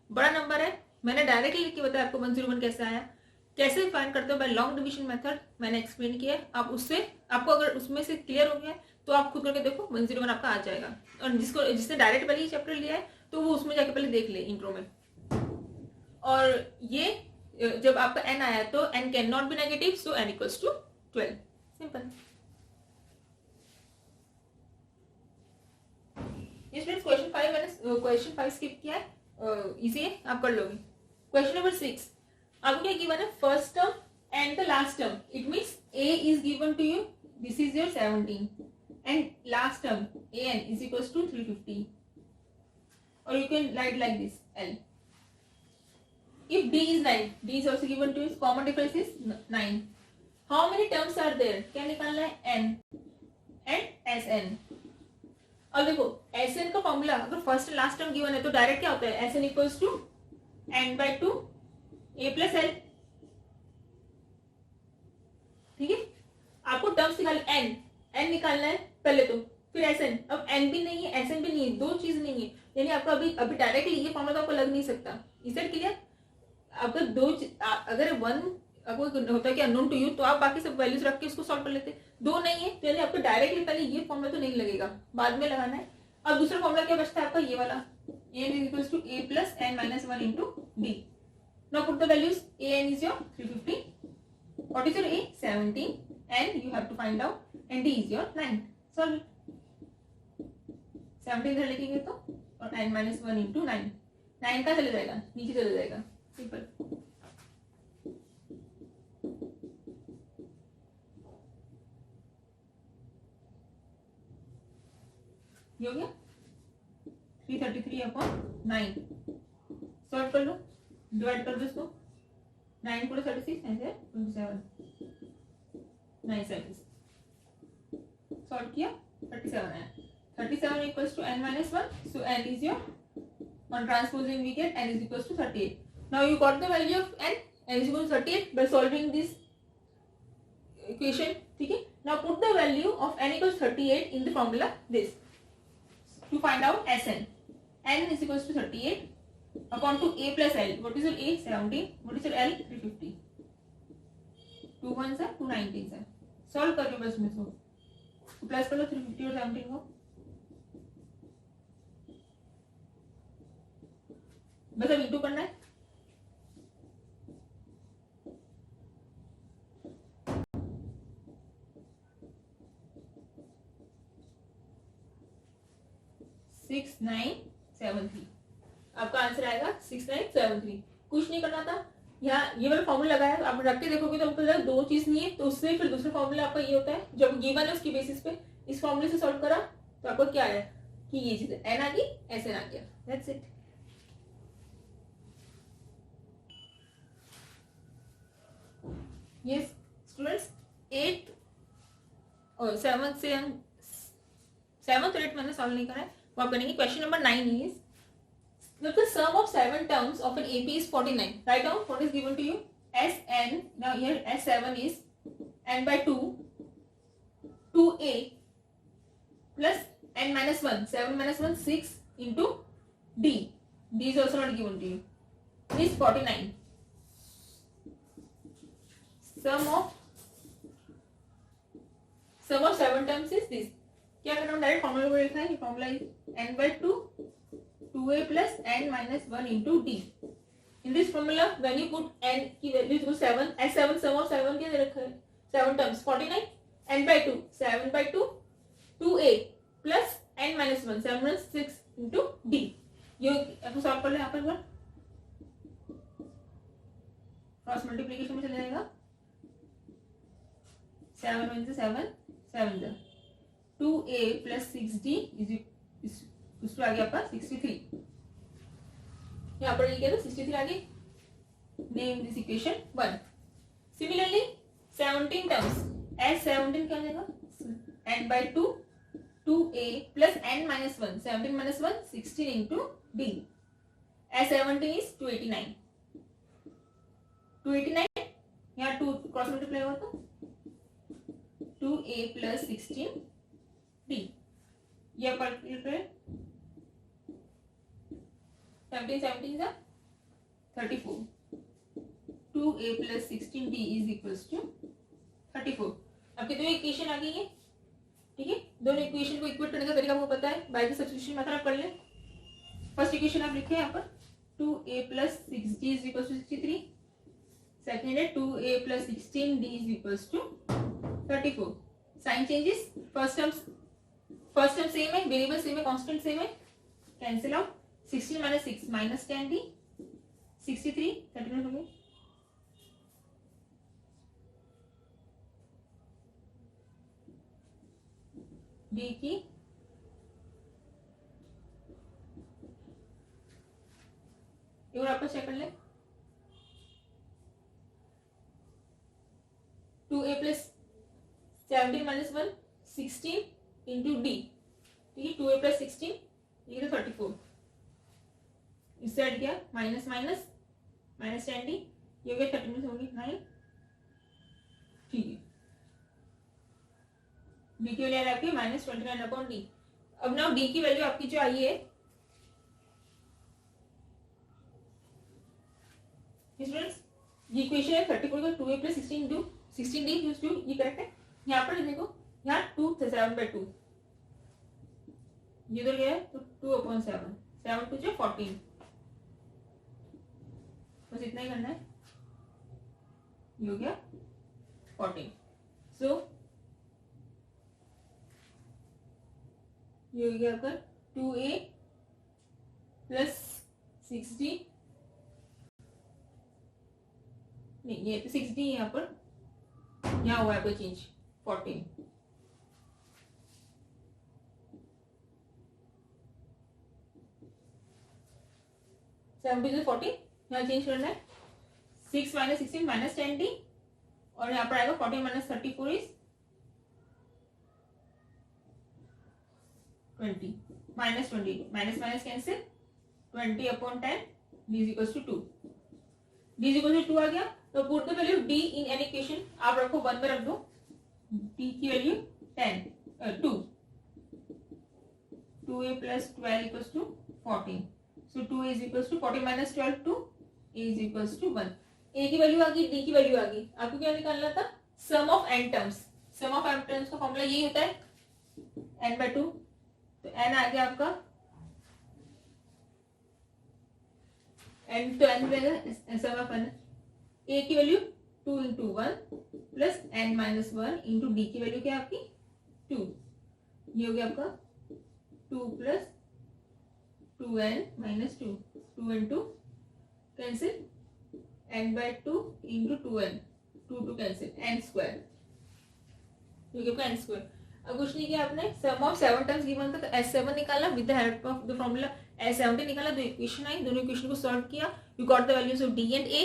बड़ा नंबर है. मैंने डायरेक्टली लिख के बताया आपको 101 कैसे आया. कैसे फाइंड करते हो बाय लॉन्ग डिवीजन मेथड मैंने एक्सप्लेन किया. आप उससे आपको अगर उसमें से क्लियर हो गया तो आप खुद करके देखो 101 आपका आ जाएगा. और जिसने डायरेक्ट वाली चैप्टर लिया है तो वो उसमें जाके पहले देख ले इंट्रो में. और ये जब आपका n आया तो n can not be negative so n equals to 12. Simple. ये स्टूडेंट्स क्वेश्चन 5 मैंने क्वेश्चन 5 स्किप किया है. इजी है आप कर लोगे. क्वेश्चन नंबर 6 आपको क्या गिवन है first term and the last term. It means a is given to you, this is your 17 and last term an is equals to 350 or you can write like this L. If d is 9, d is also given to you, common difference is 9. How many terms are there? क्या निकालना है n and sn. अब देखो sn का formula अगर first last term given है तो direct क्या होता है sn equals to n by 2 a plus l. ठीक है. आपको टर्म्स निकालना n निकालना है पहले तो, फिर sn. अब n भी नहीं है sn भी नहीं है, दो चीज नहीं है. यानी आपका अभी डायरेक्टली ये फॉर्मूला तो आपको लग नहीं सकता. Is that clear? आपका दो अगर वन आपको होता है कि अननोन टू यू तो आप बाकी सब वैल्यूज रख के इसको सॉल्व कर लेते. दो नहीं है तो यानी आपको डायरेक्टली पहले ये फॉर्मूला तो नहीं लगेगा, बाद में लगाना है. अब दूसरा फॉर्मूला क्या बचता है आपका ये वाला n is equals to a plus n minus 1 into d. Now put the values. an is your 350. What is your a? 17 and you have to find out and d is your 9. Solve it. 17 इधर लिखेंगे तो और 9 minus 1 into 9. 9 का चले जाएगा नीचे चले जाएगा. सिंपल. ये हो गया 333 अपॉन 9. सॉल्व कर लो, डिवाइड कर दो इसको. 9 को 36 ऐसे 27 9 7 सॉल्व किया 37 आया. 37 equals to n minus 1 so n is your on transposing we get n is equals to 38. Now you got the value of n is equals to 38 by solving this equation. ठीक है. Now put the value of n equals 38 in the formula this to find out Sn. n is equals to 38 upon to a plus l. What is your a? 17. What is your l? 350. 2 1s are 2 19s are. Solve कर लो बस में सो. Plus कर लो 350 और 17 को. बस अब into करना है. 6973। आपका आंसर आएगा 6973। कुछ नहीं करना था, यहाँ ये वाला फॉर्मूला लगाया, आप रख के देखोगे तो आपको लगा दो चीज नहीं है, तो उससे फिर दूसरा फॉर्मूला आपका ये होता है जब गिवन है उसकी बेसिस पे इस फॉर्मूले से सॉल्व करा तो आपको क्या आया कि ये चीज एन आ गई, एस एन आ गया, that's it. Yes students, 8th और 7th से हम 7th और 8th मैंने सॉल्व नहीं करा है, वो आप करेंगे। Question number 9 is if the sum of 7 terms of an AP is 49, write down what is given to you. Sn, now here S7 is n by 2, 2a plus n minus 1, 7 minus 1, 6 into d. D is also not given to you. This is 49. Sum of 7 terms is this. क्या करना है, direct formula को लिखा है, formula is n by 2 2a plus n minus 1 into d. In this formula, when you put n की value to 7, S7 sum of 7 क्या दे रखा है, 7 terms 49, n by 2 7 by 2 2a plus n minus 1 7 minus 6 into d. ये आपको solve कर ले, यहाँ पर क्रॉस मल्टीप्लिकेशन में चले जाएगा, 7 1 से 7 7 जा 2a plus 6d is उसको आ गया आपका 63। यहाँ पर लिख दिया था 63 आगे, name this equation 1। Similarly 17 terms, S17 क्या हो जाएगा, n by 2 2a plus n minus 1, 17 minus 1 16 into d. S17 is 289, 289 यहाँ 2 क्रॉस मल्टीप्लाई हुआ तो 2a plus 16 d। यह कैलकुलेट करें, 17 17 is 34, 2a plus 16d is equals to 34। आपके दो इक्वेशन आ गई है, ठीक है। दोनों इक्वेशन को इक्वेट करने का तरीका आपको पता है, बाय द सब्स्टिट्यूशन मेथड आप कर लें। फर्स्ट इक्वेशन आप लिखे यहाँ पर 2a plus 6d is equals to 63, second है 2a plus 16d is equals to 34। Sign changes, first term same है, वेरिएबल सेम है, कांस्टेंट सेम है, cancel out, 16 minus 6 minus 10d, 63 39 हो गए। d की एक बार आपस चेक कर ले, 2a plus 17 minus 1 16 into d, ठीक है, 2a plus 16 ये तो 34, इससे ऐड किया माइनस माइनस माइनस 10d, ये हो गया 13 होगी 9, ठीक है। डी की वैल्यू आपकी -29 अपॉन डी। अब नाउ डी की वैल्यू आपकी जो आई है स्टूडेंट्स, ये इक्वेशन है 34 का 2a plus 16 into 16d use to, ये करेक्ट है। यहाँ पर देखो, यहाँ 2 से 7 by 2 ये तो गया है तो 2/7, 7 2 14, बस इतना ही करना है, ये हो गया 14। सो ये हो गया आपका 2a plus 6d, नहीं ये तो 6d यहाँ पर, यहाँ हुआ है आपका चेंज 14, -14 यहाँ चेंज करना है, 6 minus 16 minus 10d, और यहाँ पर आएगा 14 minus 34 is 20, -20 minus minus cancel, 20 upon 10 d is equals to 2, d is equals to 2 आ गया। तो put the value d in any equation, आप रखो 1 में रख दो, d की value 2, 2a plus 12 equals to 14, so 2a is equals to 14 minus 12 2, a is equals to 1। a की value आ गई, d की वैल्यू आ गई, आपको क्या निकालना था, sum of n terms. Sum of n terms का फॉर्मूला यही होता है n by 2, तो n आ गया आपका n, तो n रहेगा सम ऑफ n, a की value 2 into 1 plus n minus 1 into d की वैल्यू क्या है आपकी 2, ये हो गया आपका 2 plus 2n minus 2, 2 and 2 cancel, n by 2 into 2n, 2 cancel, n square, you give n square. अब कुछ नहीं किया आपने, सम ऑफ 7 टर्म्स गिवन था तो S7 निकाला with the help of the formula, S70 निकाला, दो इक्वेशन आई, दोनों इक्वेशन को सॉल्व किया, you got the values of D and A.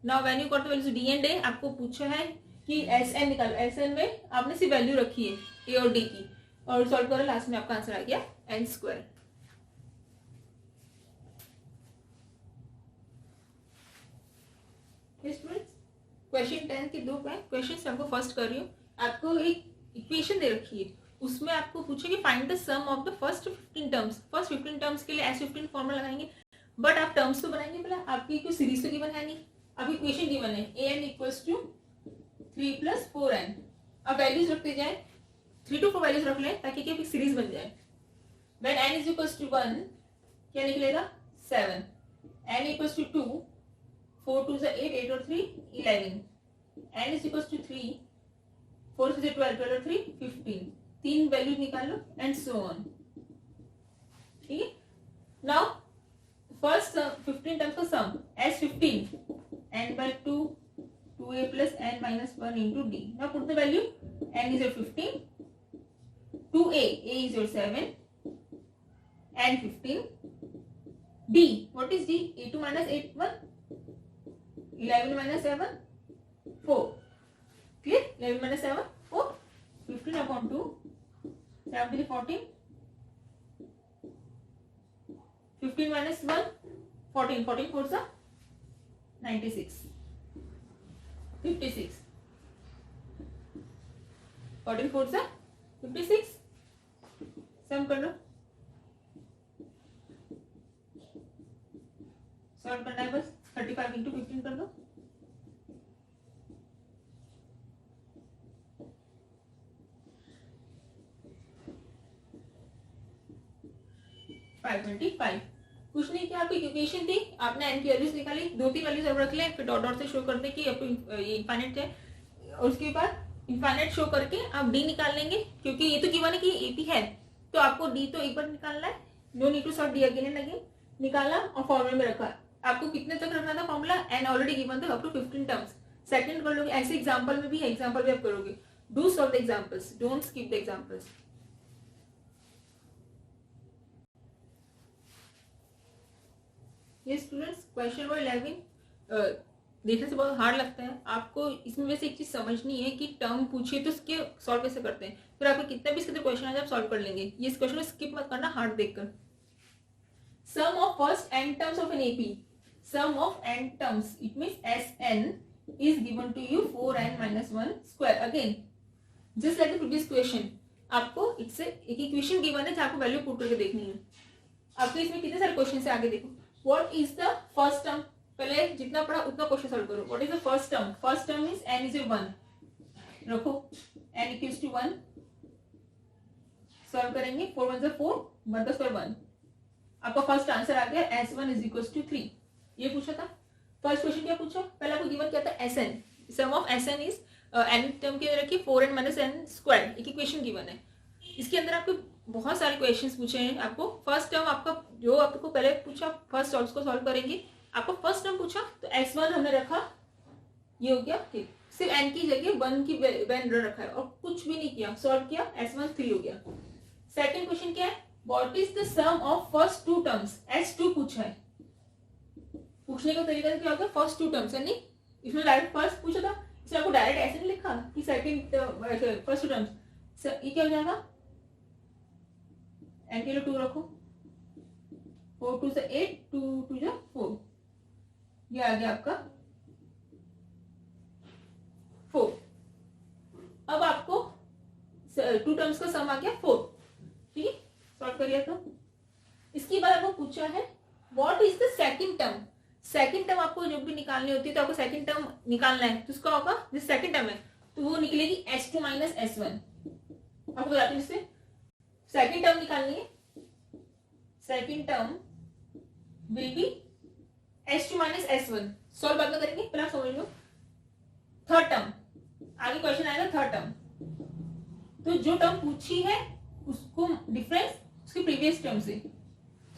Now when you got the values of D and A, आपको पूछा है कि Sn निकालो, Sn में आपने सिर्फ वैल्यू रखी है A और D की और सॉल्व करो, लास्ट में आपका आंसर आ गया n स्क्वायर. क्वेश्चन 10 के दो क्वेश्चन आपको फर्स्ट कर रही हूँ. आपको एक इक्वेशन दे रखी है, उसमें आपको पूछे कि find the sum of the first 15 terms. First 15 terms के लिए S15 फॉर्मूला लगाएंगे, बट आप टर्म्स तो बनाएंगे पहले. आपकी कोई सीरीज तो गिवन है नहीं, आपकी इक्वेशन गिवन है an इक्वल्स टू 3 + 4n. अब वैल्यूज रखते जाए, 3 to 4 वैल्यूज रख लें ताकि क्या सीरीज बन जाए. When n is equals to 1 क्या निकलेगा 7, n इक्वल्स टू 2, 4 2 8, 8 और 3 11, n इज इक्वल्स टू 3, 4 3 12, 12 और 3 15, तीन वैल्यूज निकाल लो एंड सो ऑन. ठीक है. नाउ फर्स्ट 15 टर्म्स का सम S15 n by 2 2a plus n minus 1 into d. Now put the value, n is your 15, 2a, a is your 7 and 15, d, what is d, a2 minus 8 1, 11 minus 7 4, clear, 11 minus 7 4, 15 upon 2, 7 3 14, 15 minus 1 14, 14 4 sa 96, 56, 14 4 sa 56, सम कर लो, solve करना है बस. 35 into 15 कर दो, 525. कुछ नहीं किया, आपकी इक्वेशन थी, आपने n की वैल्यूज निकाली, 2-3 वैल्यूज अब रख ले, फिर डॉट डॉट से शो कर दे कि आपको ये इनफाइनाइट है, और उसके बाद इनफाइनाइट शो करके आप d निकाल लेंगे, क्योंकि ये तो गिवन है कि 80 है, तो आपको d तो एक बार निकालना है, no need to solve d again and again. निकाला और फॉर्मूला में रखा. आपको कितने तक रखना था फॉर्मूला, n ऑलरेडी गिवन था अप टू 15 टर्म्स. सेकंड कर लोगे, ऐसे एग्जांपल में भी है, एग्जांपल भी आप करोगे. Do solve the examples, don't skip the examples. ये स्टूडेंट्स क्वेश्चन नंबर 11 देखने से बहुत हार्ड लगता है. आपको इसमें वैसे एक चीज समझनी है कि टर्म पूछिए तो उसके सॉल्व कैसे करते हैं, फिर आपको कितना भी इसके क्वेश्चन आ जाए आप सॉल्व कर लेंगे. ये इस क्वेश्चन में स्किप मत करना हार्ड देखकर. Sum of first n terms of an AP, sum of n terms, it means Sn is given to you 4n minus 1 square. Again just like the previous question, आपको इससे एक equation given है जहाँ आपको value put करके देखनी है. आपको इसमें कितने सारे क्वेश्चन से आगे देखो. What is the first term, पहले जितना पढ़ा उतना क्वेश्चन सॉल्व करो. What is the first term? First term is n is 1, रखो n equals to 1, सॉल्व करेंगे. 4 1 4, 1 का स्क्वायर 1. आपका फर्स्ट आंसर आ गया S1 is equals to 3. ये पूछा था. फर्स्ट क्वेश्चन क्या पूछा, पहले आपको गिवन क्या था Sn, sum of Sn is n term के अंदर रखिए 4n minus n स्क्वायर, एक इक्वेशन गिवन है. इसके अंदर आपको बहुत सारे क्वेश्चंस पूछे हैं. आपको फर्स्ट टर्म आपका जो आपको पहले पूछा, फर्स्ट टर्म्स को सॉल्व करेंगे. आपको फर्स्ट टर्म पूछा तो S1 हमने रखा, ये हो गया ठीक. सिर्फ n की जगह 1 की वैल्यू रखा है और कुछ भी नहीं किया, सॉल्व किया, S1 3 हो गया. सेकंड क्वेश्चन क्या है, what is the sum of first 2 terms, S2 पूछा है. पूछने का तरीका क्या होगा, फर्स्ट 2 टर्म्स है नहीं, इसमें डायरेक्ट फर्स्ट पूछा था, इसमें आपको डायरेक्ट ऐसे नहीं लिखा कि सेकंड फर्स्ट 2 टर्म्स. ये क्या हो जाएगा, n के लिए 2 रखो, 4 2 से 8, 2 2 जा 4, ये आ गया आपका 4. अब आपको 2 टर्म्स का सम आ गया 4. ठीक है, सॉल्व करिए. तो इसके बाद आपको पूछा है what is the second term. Second term आपको जब भी निकालनी होती है तो आपको सेकंड टर्म निकालना है, तो उसका होगा जो सेकंड टर्म है तो वो निकलेगी S2 minus S1. आपको बताती हूँ इससे, सेकंड टर्म निकालनी है, second term will B S2 minus S1. Solve बाद में करेंगे, पहले समझ लो. थर्ड टर्म, आगे क्वेश्चन आएगा थर्ड टर्म, तो जो टर्म पूछी है उसको डिफरेंस उसके प्रीवियस टर्म से.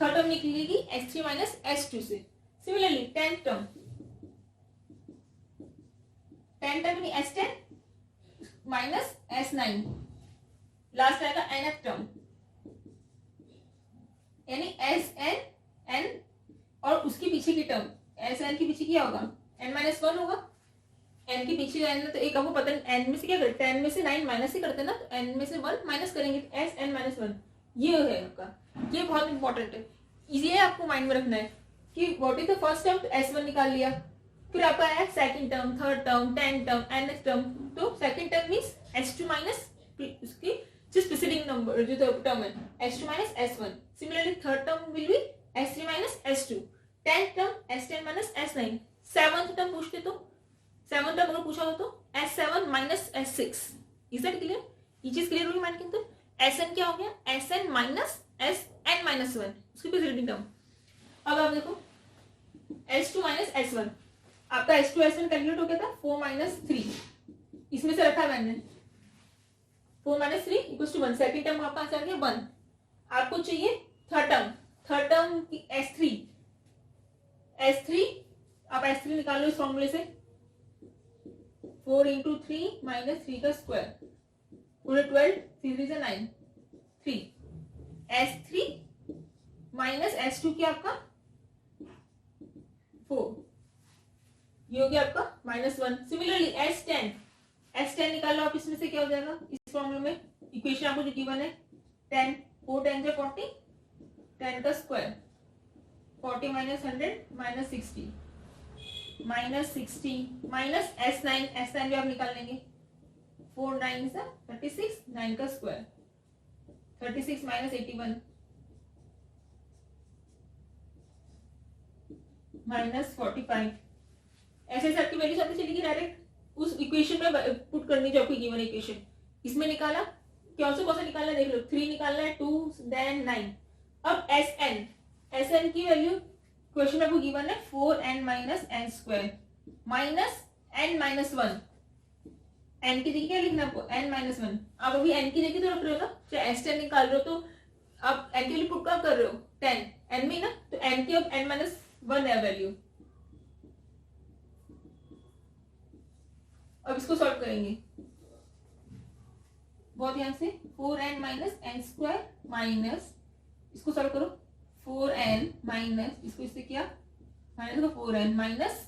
थर्ड टर्म निकलेगी S3 माइनस S2 से। सिमिलरली टेंथ टर्म यानी S10 माइनस S9, लास्ट आएगा nth टर्म यानी SN और उसके पीछे की टर्म SN के पीछे क्या होगा n माइनस 1 होगा। n के पीछे n तो एक आपको पता है n में से क्या करते हैं, n में से 9 माइनस ही करते हैं ना, तो n में से 1 माइनस करेंगे तो SN माइनस 1 ये है आपका। ये बहुत इंपॉर्टेंट है, ये आपको माइंड में रखना है कि what is the first term, तो S1 निकाल लिया, फिर आपका है second term, third term, tenth term, nth term, तो second term means S2 minus उसकी जिस प्रीसीडिंग नंबर जो टर्म है S2 minus S1। Similarly third term will be S3 minus S2, tenth term S10 minus S9, seventh term पूछते तो seventh term अगर पूछा हो तो S7 minus S6। Is that clear? ये चीज क्लियर हुई माइंड के अंदर। Sn क्या हो गया, Sn माइनस Sn माइनस 1 उसकी प्रीसीडिंग टर्म। अब आप देखो S2 माइनस S1, आपका S2 S1 कैलकुलेट हो गया था 4 माइनस 3, इसमें से रखा मैंने 4 minus 3 equals to 1, second term आपका आंसर आ गया 1। आपको चाहिए थर्ड टर्म की S3 आप S3 निकालो इस फॉर्मूले से, 4 इंटू 3 माइनस 3 का स्क्वायर पूरे 12, 3 3 9, 3 S3 माइनस S2 क्या आपका 4, ये हो गया आपका माइनस 1। सिमिलरली S10 निकालो आप, इसमें से क्या हो जाएगा इस फॉर्मूले में, इक्वेशन आपको जो गिवन है 10, 4 10 जा 40, 10 का square 40 minus 100 minus 60 minus S9 भी आप निकाल लेंगे, 4 9 से 36, 9 का स्क्वायर 36 माइनस 81 माइनस 45। ऐसे आपकी वैल्यू आती चलेगी डायरेक्ट उस इक्वेशन में पुट करनी जो आपकी गिवन इक्वेशन। इसमें निकाला कौन सा निकालना देख लो, 3 निकालना है, 2 देन 9। अब SN की वैल्यू क्वेश्चन में आपको गिवन है 4n minus n square minus n minus 1। n की जगह क्या लिखना आपको n माइनस 1। आप अभी n की जगह तो रख रहे हो ना, चाहे S10 निकाल रहे हो तो आप n की वैल्यू पुट कब कर रहे हो 10 n में ना, तो n की अब n माइनस 1 है वैल्यू। अब इसको सॉल्व करेंगे बहुत ध्यान से, 4n minus n square minus इसको सॉल्व करो 4n माइनस इसको इससे किया माइनस का 4n माइनस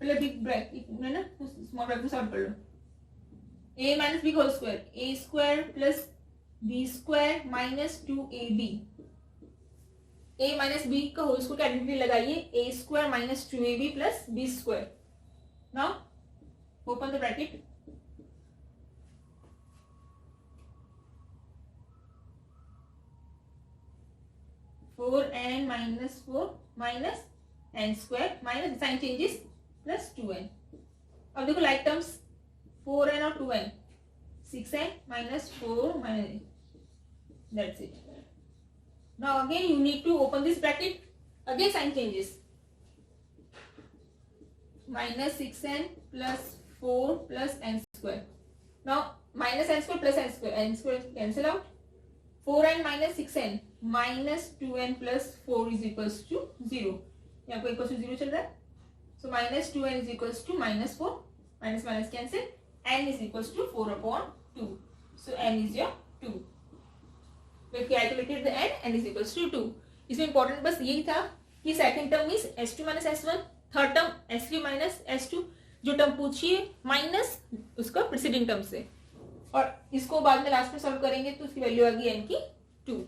पहले बिग ब्रैकेट में ना स्मॉल ब्रैकेट में सॉल्व कर लो, a minus B whole square a square plus b square minus 2ab, a minus B का होल स्क्वायर की आइडेंटिटी लगाइए, a square minus 2ab plus b square. Now open the bracket, four N minus 4 minus n square minus sign changes plus 2n। अब देखो like terms 4n और 2n 6n minus 4 minus, that's it. Now again you need to open this bracket, again sign changes, minus 6n plus 4 plus n square. Now minus n square plus n square cancel out, 4n minus 6n minus 2n plus 4 is equals to 0, यहाँ पर equals to 0 चल रहा है, so minus 2n is equals to minus 4, minus minus cancel, n is equals to 4 upon 2, so n is your 2। We calculated the n is equals to 2। इसमें important बस यही था कि second term is S2 minus S1, third term S3 minus S2, जो term पूछिए minus उसका preceding term से, और इसको बाद में लास्ट में सॉल्व करेंगे तो उसकी वैल्यू आ गई n की 2।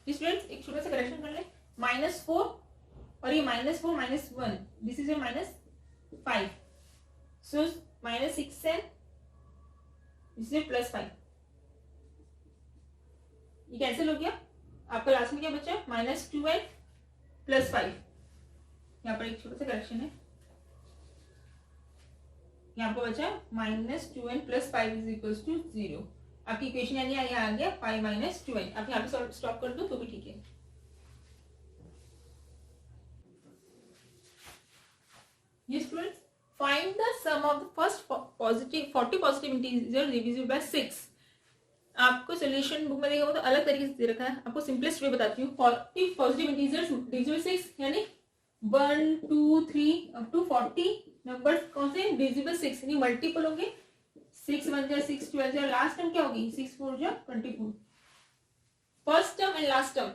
स्टूडेंट्स एक छोटा सा करेक्शन कर ले, माइनस 4 और ये minus 4 minus 1, this is minus 5, so minus 6n इसलिए प्लस 5, ये कैंसिल हो गया। आपका लास्ट में क्या बचा, माइनस 2n प्लस 5। यहाँ पर एक छोटा सा करेक्शन है, यहाँ पर बचा minus 2n plus 5 is equals to 0। आपकी इक्वेशन यानी यहाँ आ गया 5 माइनस 2n। आप यहाँ पे स्टॉप कर दो तो भी ठीक है। Yes, students, find the sum of the first 40 positive integer divisible by 6 आपको सोल्यूशन बुक में देखा तो अलग तरीके से दे रखा है, आपको सिंपलेस्ट वे बताती हूँ। पॉजिटिव इंटीजर्स डिजिबल 6 यानी 1 2 3 अप टू 40 नंबर्स कौन से डिजिबल 6 यानी मल्टीपल होंगे। 6 1 जा 6 12 जा, लास्ट टर्म क्या होगी 6 4 जा 24। First term and last term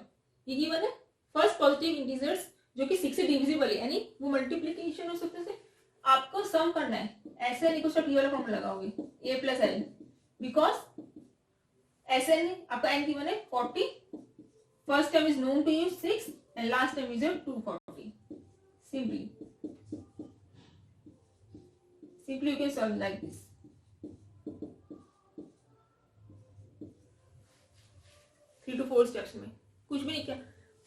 ये गिवन है। फर्स्ट पॉजिटिव इंटीजर्स जो कि 6 से डिविजिबल है यानी वो मल्टीप्लिकेशन हो सकते हैं, आपको सम करना है। ऐसे नहीं कुछ टी वाला फॉर्मूला लगाओगे a प्लस एन, बिकॉज ऐसे नहीं आपका एन गिवन है 40, first term is known to you 6 and last term is 240। Simply you can solve like this. Three to four steps में कुछ भी नहीं किया।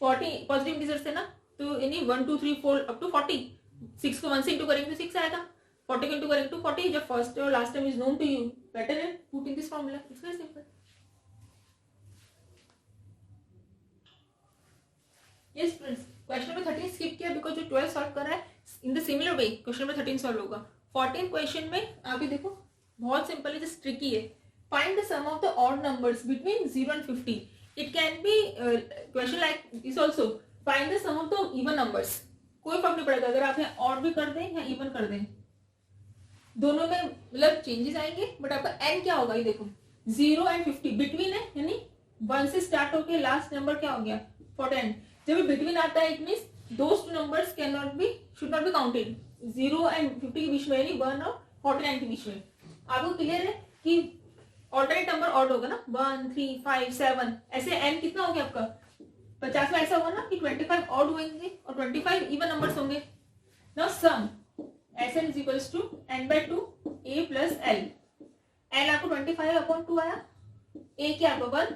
40 पॉजिटिव इंटीजर्स है ना, तो यानी 1 2 3 4 अप टू 40, 6 को 1 से इंटू करेंगे तो 6 आएगा, 40 को इंटू करेंगे तो 40। जब फर्स्ट और last term is known to you, better है put in this formula, it's very simple. Yes friends, question number 13 skip किया बिकॉज जो 12 सॉल्व कर रहा है in the similar way question number 13 solve होगा। 14 क्वेश्चन में आगे देखो बहुत सिंपल है, जस्ट ट्रिकी है। Find the sum of the odd numbers between 0 and 50। It can be question like this also, find the sum of the even numbers. कोई फर्क नहीं पड़ेगा अगर आप यहाँ ऑड भी कर दें या इवन कर दें, दोनों में मतलब चेंजेस आएंगे, बट आपका एन क्या होगा ये देखो 0 and 50 बिटवीन है, यानी 1 से स्टार्ट होके लास्ट नंबर क्या हो गया 40। जब भी बिटवीन आता है it means those two numbers can not B should not be counted. 0 and 50 के बीच में यानी 1 और 49 के बीच में। आपको क्लियर है कि ऑल्टरनेट नंबर ऑड होगा ना, 1 3 5 7 ऐसे। एन कितना हो गया आपका 50 में ऐसा होगा ना कि 25 ऑड होंगे और 25 इवन नंबर्स होंगे। नाउ सम Sn is equals to n by 2 a plus l। n आपको 25/2 आया, a क्या आपका 1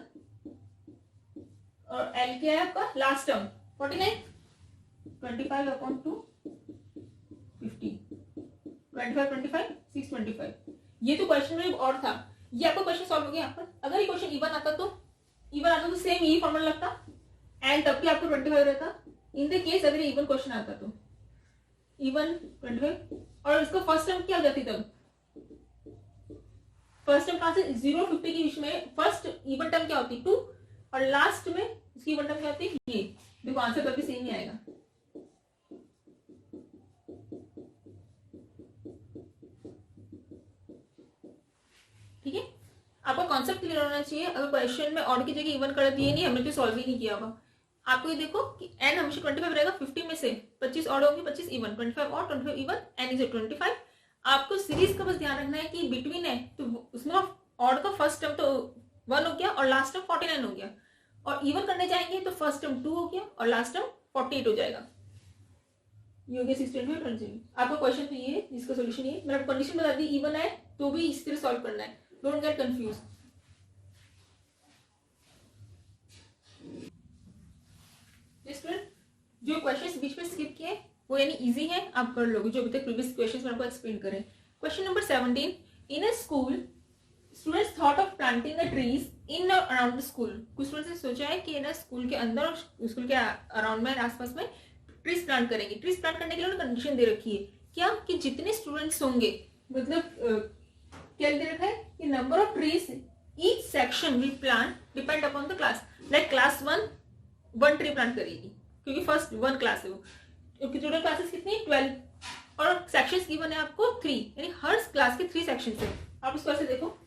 और l क्या है आपका लास्ट टर्म 49। 25/2 50, 25 25 6 25। ये तो क्वेश्चन में और था, ये आपका क्वेश्चन सॉल्व हो गया यहाँ पर। अगर ये क्वेश्चन इवन आता तो सेम यही फॉर्मूला लगता एंड तब भी आपको 25 रहता। इन द केस अगर इवन क्वेश्चन आता तो इवन 25 और इसका फर्स्ट टर्म क्या हो जाती तब, फर्स्ट टर्म कहां से 0 50 के बीच में फर्स्ट इवन टर्म क्या होती 2 और लास्ट में इसकी इवन टर्म क्या होती है ये। देखो आंसर कभी सेम ही आएगा। ठीक है, आपका कॉन्सेप्ट क्लियर होना चाहिए। अगर क्वेश्चन में ऑड की जगह इवन कर दिए नहीं, हमने तो सॉल्व ही नहीं किया होगा। आपको ये देखो कि n हमेशा 25 रहेगा, 50 में से 25 ऑड होंगे 25 even, 25 odd 25 even, n is 25। आपको सीरीज का बस ध्यान रखना है कि बिटवीन है तो उसमें ऑड का फर्स्ट टर्म तो 1 हो गया और लास्ट टर्म 49 हो गया, और इवन करने जाएंगे तो फर्स्ट टर्म 2 हो गया और लास्ट टर्म 48 हो जाएगा। ये हो गया 16 20। आपका क्वेश्चन तो ये है जिसका सोल्यूशन ये मैंने कंडीशन बता दी, इवन है तो भी इस तरह सॉल्व करना है, डोंट गेट कंफ्यूज। जो क्वेश्चन बीच में स्किप किए वो यानी इजी है, आप कर लोगे जो अभी तक प्रीवियस क्वेश्चंस में आपको एक्सप्लेन करें। Question number 17, in a school students thought of planting the trees in और अराउंड द स्कूल। कुछ स्टूडेंट्स ने सोचा है कि ना स्कूल के अंदर और स्कूल के अराउंड में आसपास में ट्रीज प्लांट करेंगे। ट्रीज प्लांट करने के लिए उन्होंने कंडीशन दे रखी है क्या कि जितने स्टूडेंट्स होंगे, मतलब क्या दे रखा है कि number of trees each section will plant depend upon the class. Like class 1 tree plant करेगी क्योंकि फर्स्ट 1 क्लास है वो, क्योंकि टोटल क्लासेस कितनी 12 और सेक्शंस गिवन है आपको 3, यानी हर क्लास के 3 सेक्शंस है। आप इसको ऐसे देखो,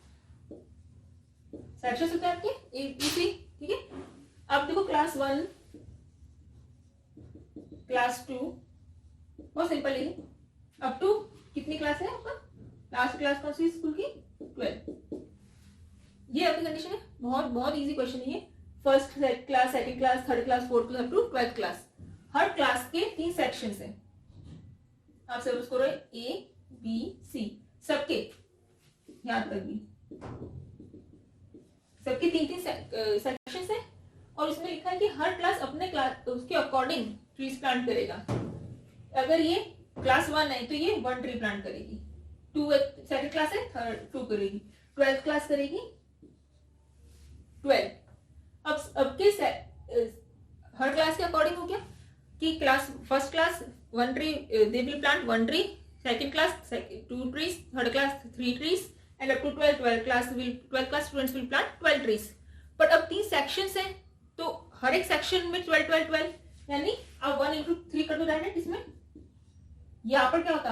सेक्शंस होते हैं आपके A B C, ठीक है। अब देखो क्लास 1 क्लास 2 बहुत सिंपल है, अप टू कितनी क्लास है आपका, लास्ट क्लास कौन सी स्कूल की 12। ये आपकी कंडीशन है, बहुत बहुत इजी क्वेश्चन है ये। First class, second class, third class, fourth class up to 12th class, हर क्लास के 3 सेक्शंस हैं। आप सब उसको रहे A B C सबके याद कर भी, सबके 3 सेक्शंस हैं और इसमें लिखा है कि हर क्लास अपने क्लास उसके अकॉर्डिंग ट्रीज प्लांट करेगा। अगर ये क्लास 1 है तो ये 1 ट्री प्लांट करेगी, 2 सेकंड क्लास है थर्ड 2 करेगी, 12th क्लास करेगी 12। अब के हर क्लास के अकॉर्डिंग हो गया कि class first class 1 tree they will plant 1 tree, second class 2 trees, third class 3 trees, and up to 12 class students will plant 12 trees. But अब 3 sections हैं, तो हर एक section में 12 यानी अब 1 into 3 कर दो डायरेक्ट. इसमें यहाँ पर क्या होता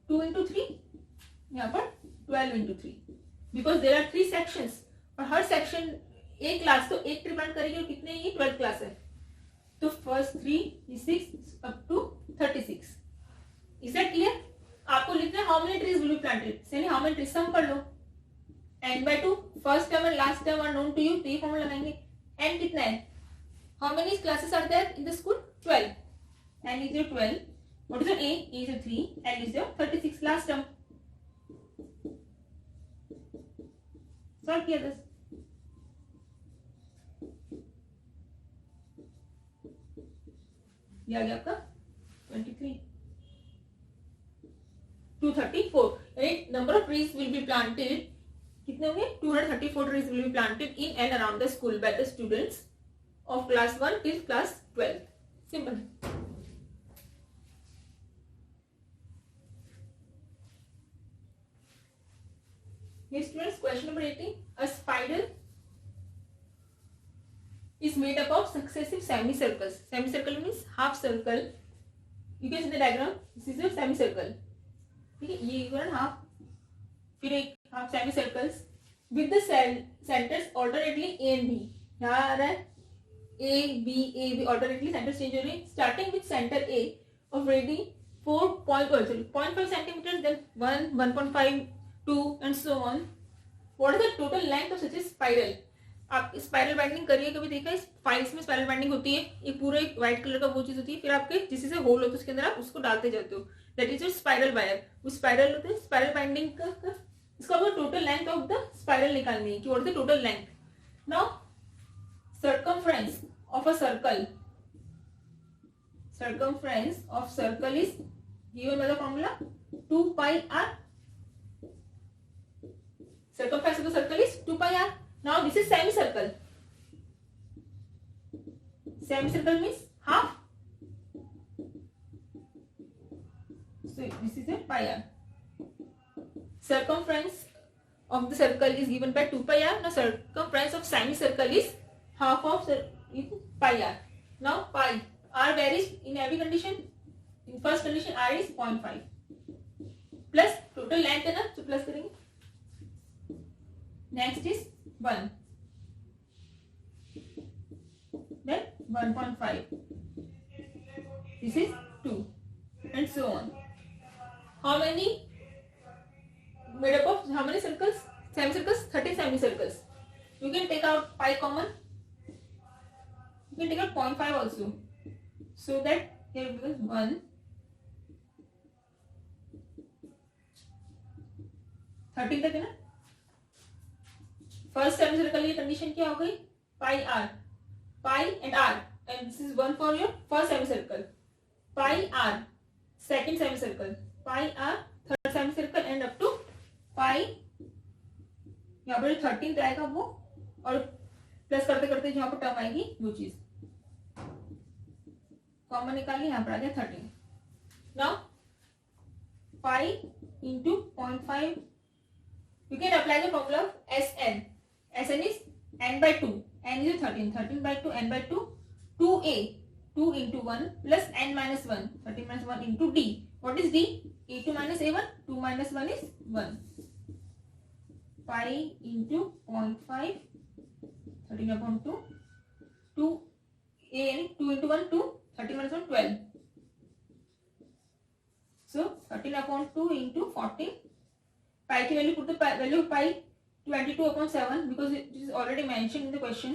2 into 3, यहाँ पर 12 into 3, because there are 3 sections और हर section एक क्लास, तो एक ट्री प्लांट करेगी और कितने, ये 12 क्लास है, तो first 3 6 up to 36. Is that clear? आपको लिखना है how many trees will be planted, यानी हाउ मेनी ट्रीज सम कर लो. n/2 first term and last term are known to you, तो ये फॉर्मूला लगाएंगे. n कितना है, how many classes are there in the school, 12. n is your 12. What is your a? A is your 3. L is your 36 last term. Solve किया this. ये आ गया आपका 23. 234. Right? Number of trees will be planted. कितने होंगे? 234 trees will be planted in and around the school by the students of class 1 till class 12. Simple. Here students, question number 18. A spiral is made up of successive semicircles. Semicircle means half circle. You can see the diagram. This is your semicircle. ठीक है, ये equal half, फिर एक half semicircles with the centers alternately A and B. यहाँ आ रहा है A B alternately centers change हो रही है. Starting with center A of radius 0.5 centimeters, then 1, 1.5, 2 and so on. What is the total length of such a spiral? आप spiral binding करिए, कभी देखा है फाइल्स में स्पाइरल बाइंडिंग होती है, एक पूरा एक व्हाइट कलर का वो चीज होती है, फिर आपके जिससे से होल होता है उसके अंदर आप उसको डालते जाते हो, that is your spiral wire. वो स्पाइरल होते हैं. स्पाइरल बाइंडिंग का इसका आपको total length of the spiral निकालनी है कि what is the total length. Now circumference of a circle is given by the formula 2 pi r. Circumference of the circle is 2 pi r. Now this is semicircle. Semicircle means half. So this is a pi r. Circumference of the circle is given by 2 pi r. Now circumference of semicircle is half of pi r. Now pi r varies in every condition. In first condition r is 0.5 plus total length है ना, तो plus करेंगे. Next is 1, then 1.5, this is 2 and so on. How many made up of how many circles? Semicircles, 30 semicircles. You can take out pi common. You can take out 0.5 also, so that here becomes 1, 30 तक है ना. First semicircle की condition क्या हो गई, pi R, pi and R, and this is 1 for your first semicircle. Pi R second semicircle, pi R third semicircle and up to pi, यहाँ पर 13 आएगा वो, और प्लस करते करते जहां पर टर्म आएगी वो चीज कॉमन निकालिए, यहाँ पर आ गया 13. Now pi into 0.5, you can apply the formula of SN. SN is n by 2. N is 13. 13 by 2, n by 2. 2A. 2 into 1 plus n minus 1. 13 minus 1 into D. What is D? A2 minus A1. 2 minus 1 is 1. Pi into 0.5. 13 upon 2. 2A and 2 into 1, 2. 13 minus 1, 12. So 13 upon 2 into 14. Pi की value, put the value of pi 22/7 because it is already mentioned in the question.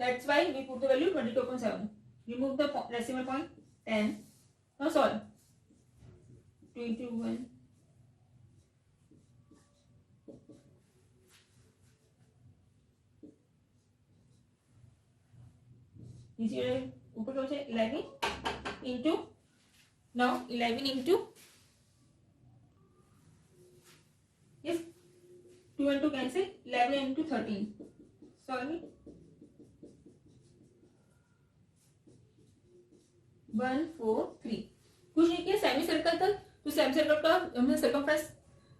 That's why we put the value 22/7. Remove the decimal point 10. Now solve. 2 into 1. नीचे ऊपर क्या बचे 11 into, now 11 into, yes, 2 and 2 cancel, 11 into 13. Solve it. 1 4 3. कुछ नहीं किया semi circle तक, तो semi circle का हमने सर्कमफ्रेंस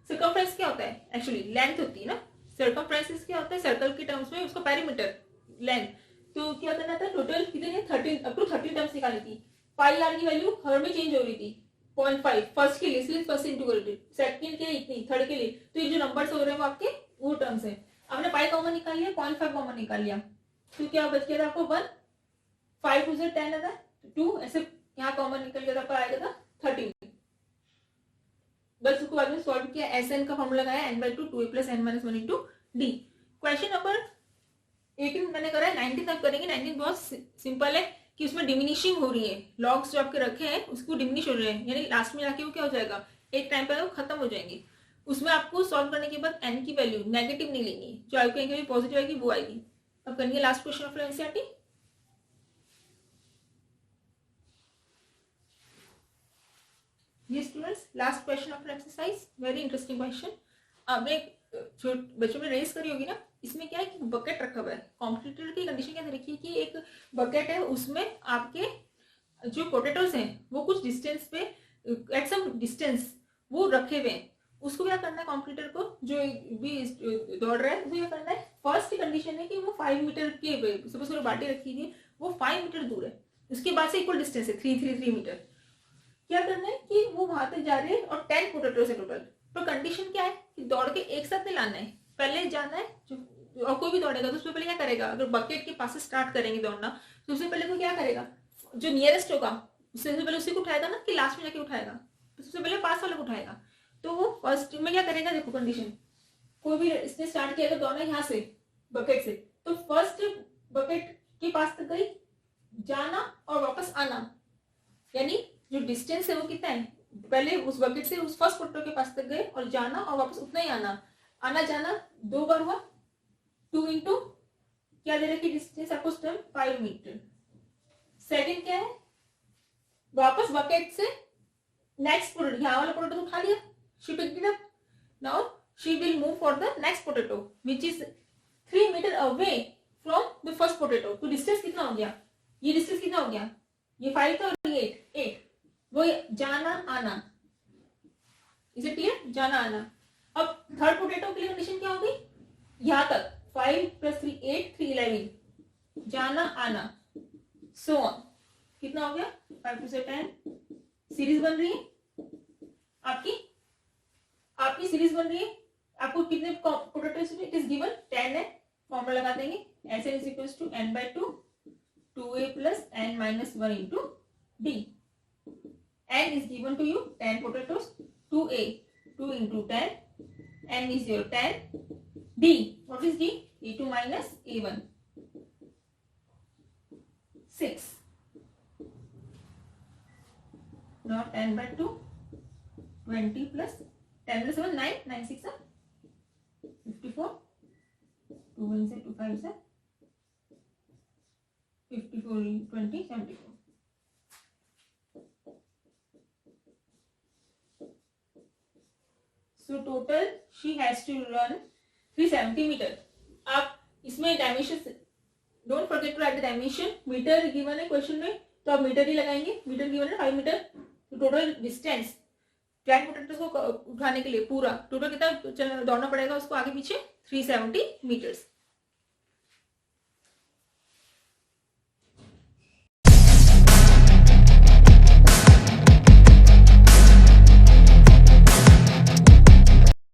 सर्कमफ्रेंस क्या होता है, एक्चुअली लेंथ होती है ना, सर्कमफ्रेंस क्या होता है सर्कल के टर्म्स में, उसका पेरीमीटर लेंथ। तो क्या करना था, टोटल कितने 13 अप टू 13 टर्म्स निकाली थी। पाई आर की वैल्यू हर में चेंज हो रही थी 0.5 फर्स्ट के लिए, इसलिए फर्स्ट इंटू कर दी, सेकंड के लिए इतनी, थर्ड के लिए, तो ये जो नंबर्स हो रहे हैं वो आपके वो टर्म्स है। आपने पाई कॉमन निकाल लिया, 0.5 कॉमन निकाल लिया, तो क्या बच गया था आपको 1, 5 टू 10 आता है 2, ऐसे यहाँ कॉमन निकल गया था, आपका आएगा था 13। बस उसको बाद में सॉल्व किया, एस एन का फॉर्मूला लगाया n/2 2a + n - 1 into D. Question number 18 मैंने करा है, 19 तक करेंगे। 19 बहुत सिंपल है कि उसमें डिमिनिशिंग हो रही है, लॉग्स जो आपके रखे हैं उसको डिमिनिश हो रहे हैं, यानी लास्ट में जाके वो क्या हो जाएगा, एक टाइम पर वो खत्म हो जाएंगे। उसमें आपको सॉल्व करने के बाद n की वैल्यू नेगेटिव नहीं लेनी है, जो आपको पॉजिटिव आएगी वो आएगी। अब करेंगे लास्ट क्वेश्चन ऑफ एनसीईआरटी। ये students last question of exercise, very interesting question. आपने बच्चों में रेस करी होगी ना, इसमें क्या है कि बकेट रखा हुआ है, कॉम्पिटिटर की कंडीशन क्या रखी है कि एक बकेट है, उसमें आपके जो पोटैटोज हैं वो कुछ डिस्टेंस पे, एट सम डिस्टेंस वो रखे हुए हैं। उसको क्या करना है, कॉम्पिटिटर को जो भी दौड़ रहा है उसको क्या करना है, फर्स्ट कंडीशन है कि वो 5 मीटर के, सपोज करो बाल्टी रखी थी वो 5 मीटर दूर है, उसके बाद से इक्वल डिस्टेंस है 3 मीटर। क्या करना है कि वो वहां तक जा रहे हैं और 10 पोटैटोज है टोटल। तो कंडीशन क्या है कि दौड़ के एक साथ नहीं लाना है, पहले जाना है जो, और कोई भी दौड़ेगा तो उससे पहले क्या करेगा, अगर बकेट के पास से स्टार्ट करेंगे दौड़ना तो उससे पहले वो क्या करेगा, जो नियरेस्ट होगा उससे पहले उसी को उठाएगा ना, कि लास्ट में जाके उठाएगा, तो सबसे पहले पास वाले को उठाएगा। तो वो फर्स्ट में क्या करेगा, देखो कंडीशन, कोई भी इसने स्टार्ट किया अगर दौड़ना यहाँ से बकेट से, तो फर्स्ट बकेट के पास तक गई, जाना और वापस आना, यानी जो डिस्टेंस है वो कितना है, पहले उस बकेट से उस फर्स्ट पोटैटो के पास तक गए और जाना और वापस उतना ही आना, आना जाना 2 बार हुआ, 2 इंटू क्या दे रहे कि डिस्टेंस आपको 5 मीटर। सेकंड क्या है, वापस बकेट से नेक्स्ट पोटैटो, यहाँ वाला पोटैटो उठा लिया, she picked it up, now she will move for the next potato which is 3 meter away from the first potato. तो डिस्टेंस कितना हो गया, ये डिस्टेंस कितना हो गया, ये 5 था और ये 8, वो जाना आना, इसे क्लियर, जाना आना। अब थर्ड पोटैटो के लिए कंडीशन क्या होगी, यहां तक 5 + 3 8 3 11, जाना आना, सो ऑन, कितना हो गया 5 2 से 10, सीरीज बन रही है आपकी सीरीज बन रही है। आपको कितने पोटैटोज इट इज गिवन 10 है, फॉर्मूला लगा देंगे, Sn = n/2 2a + n - 1 into d. N is given to you 10 potatoes, 2a 2 into 10, n is your 10, d what is d, a2 minus a1 6, now 10/2 20 plus 10 plus 7 9, 9 6 54, 2 1 से 2 5 से 54 20 74। So total she has to run 370 meter. आप इसमें dimension, don't forget to write the dimension, meter given है question में तो आप metre ही लगाएंगे, metre given है 5 मीटर। तो टोटल डिस्टेंस 10 पोटैटोज को उठाने के लिए पूरा टोटल कितना दौड़ना पड़ेगा उसको आगे पीछे 370 मीटर्स।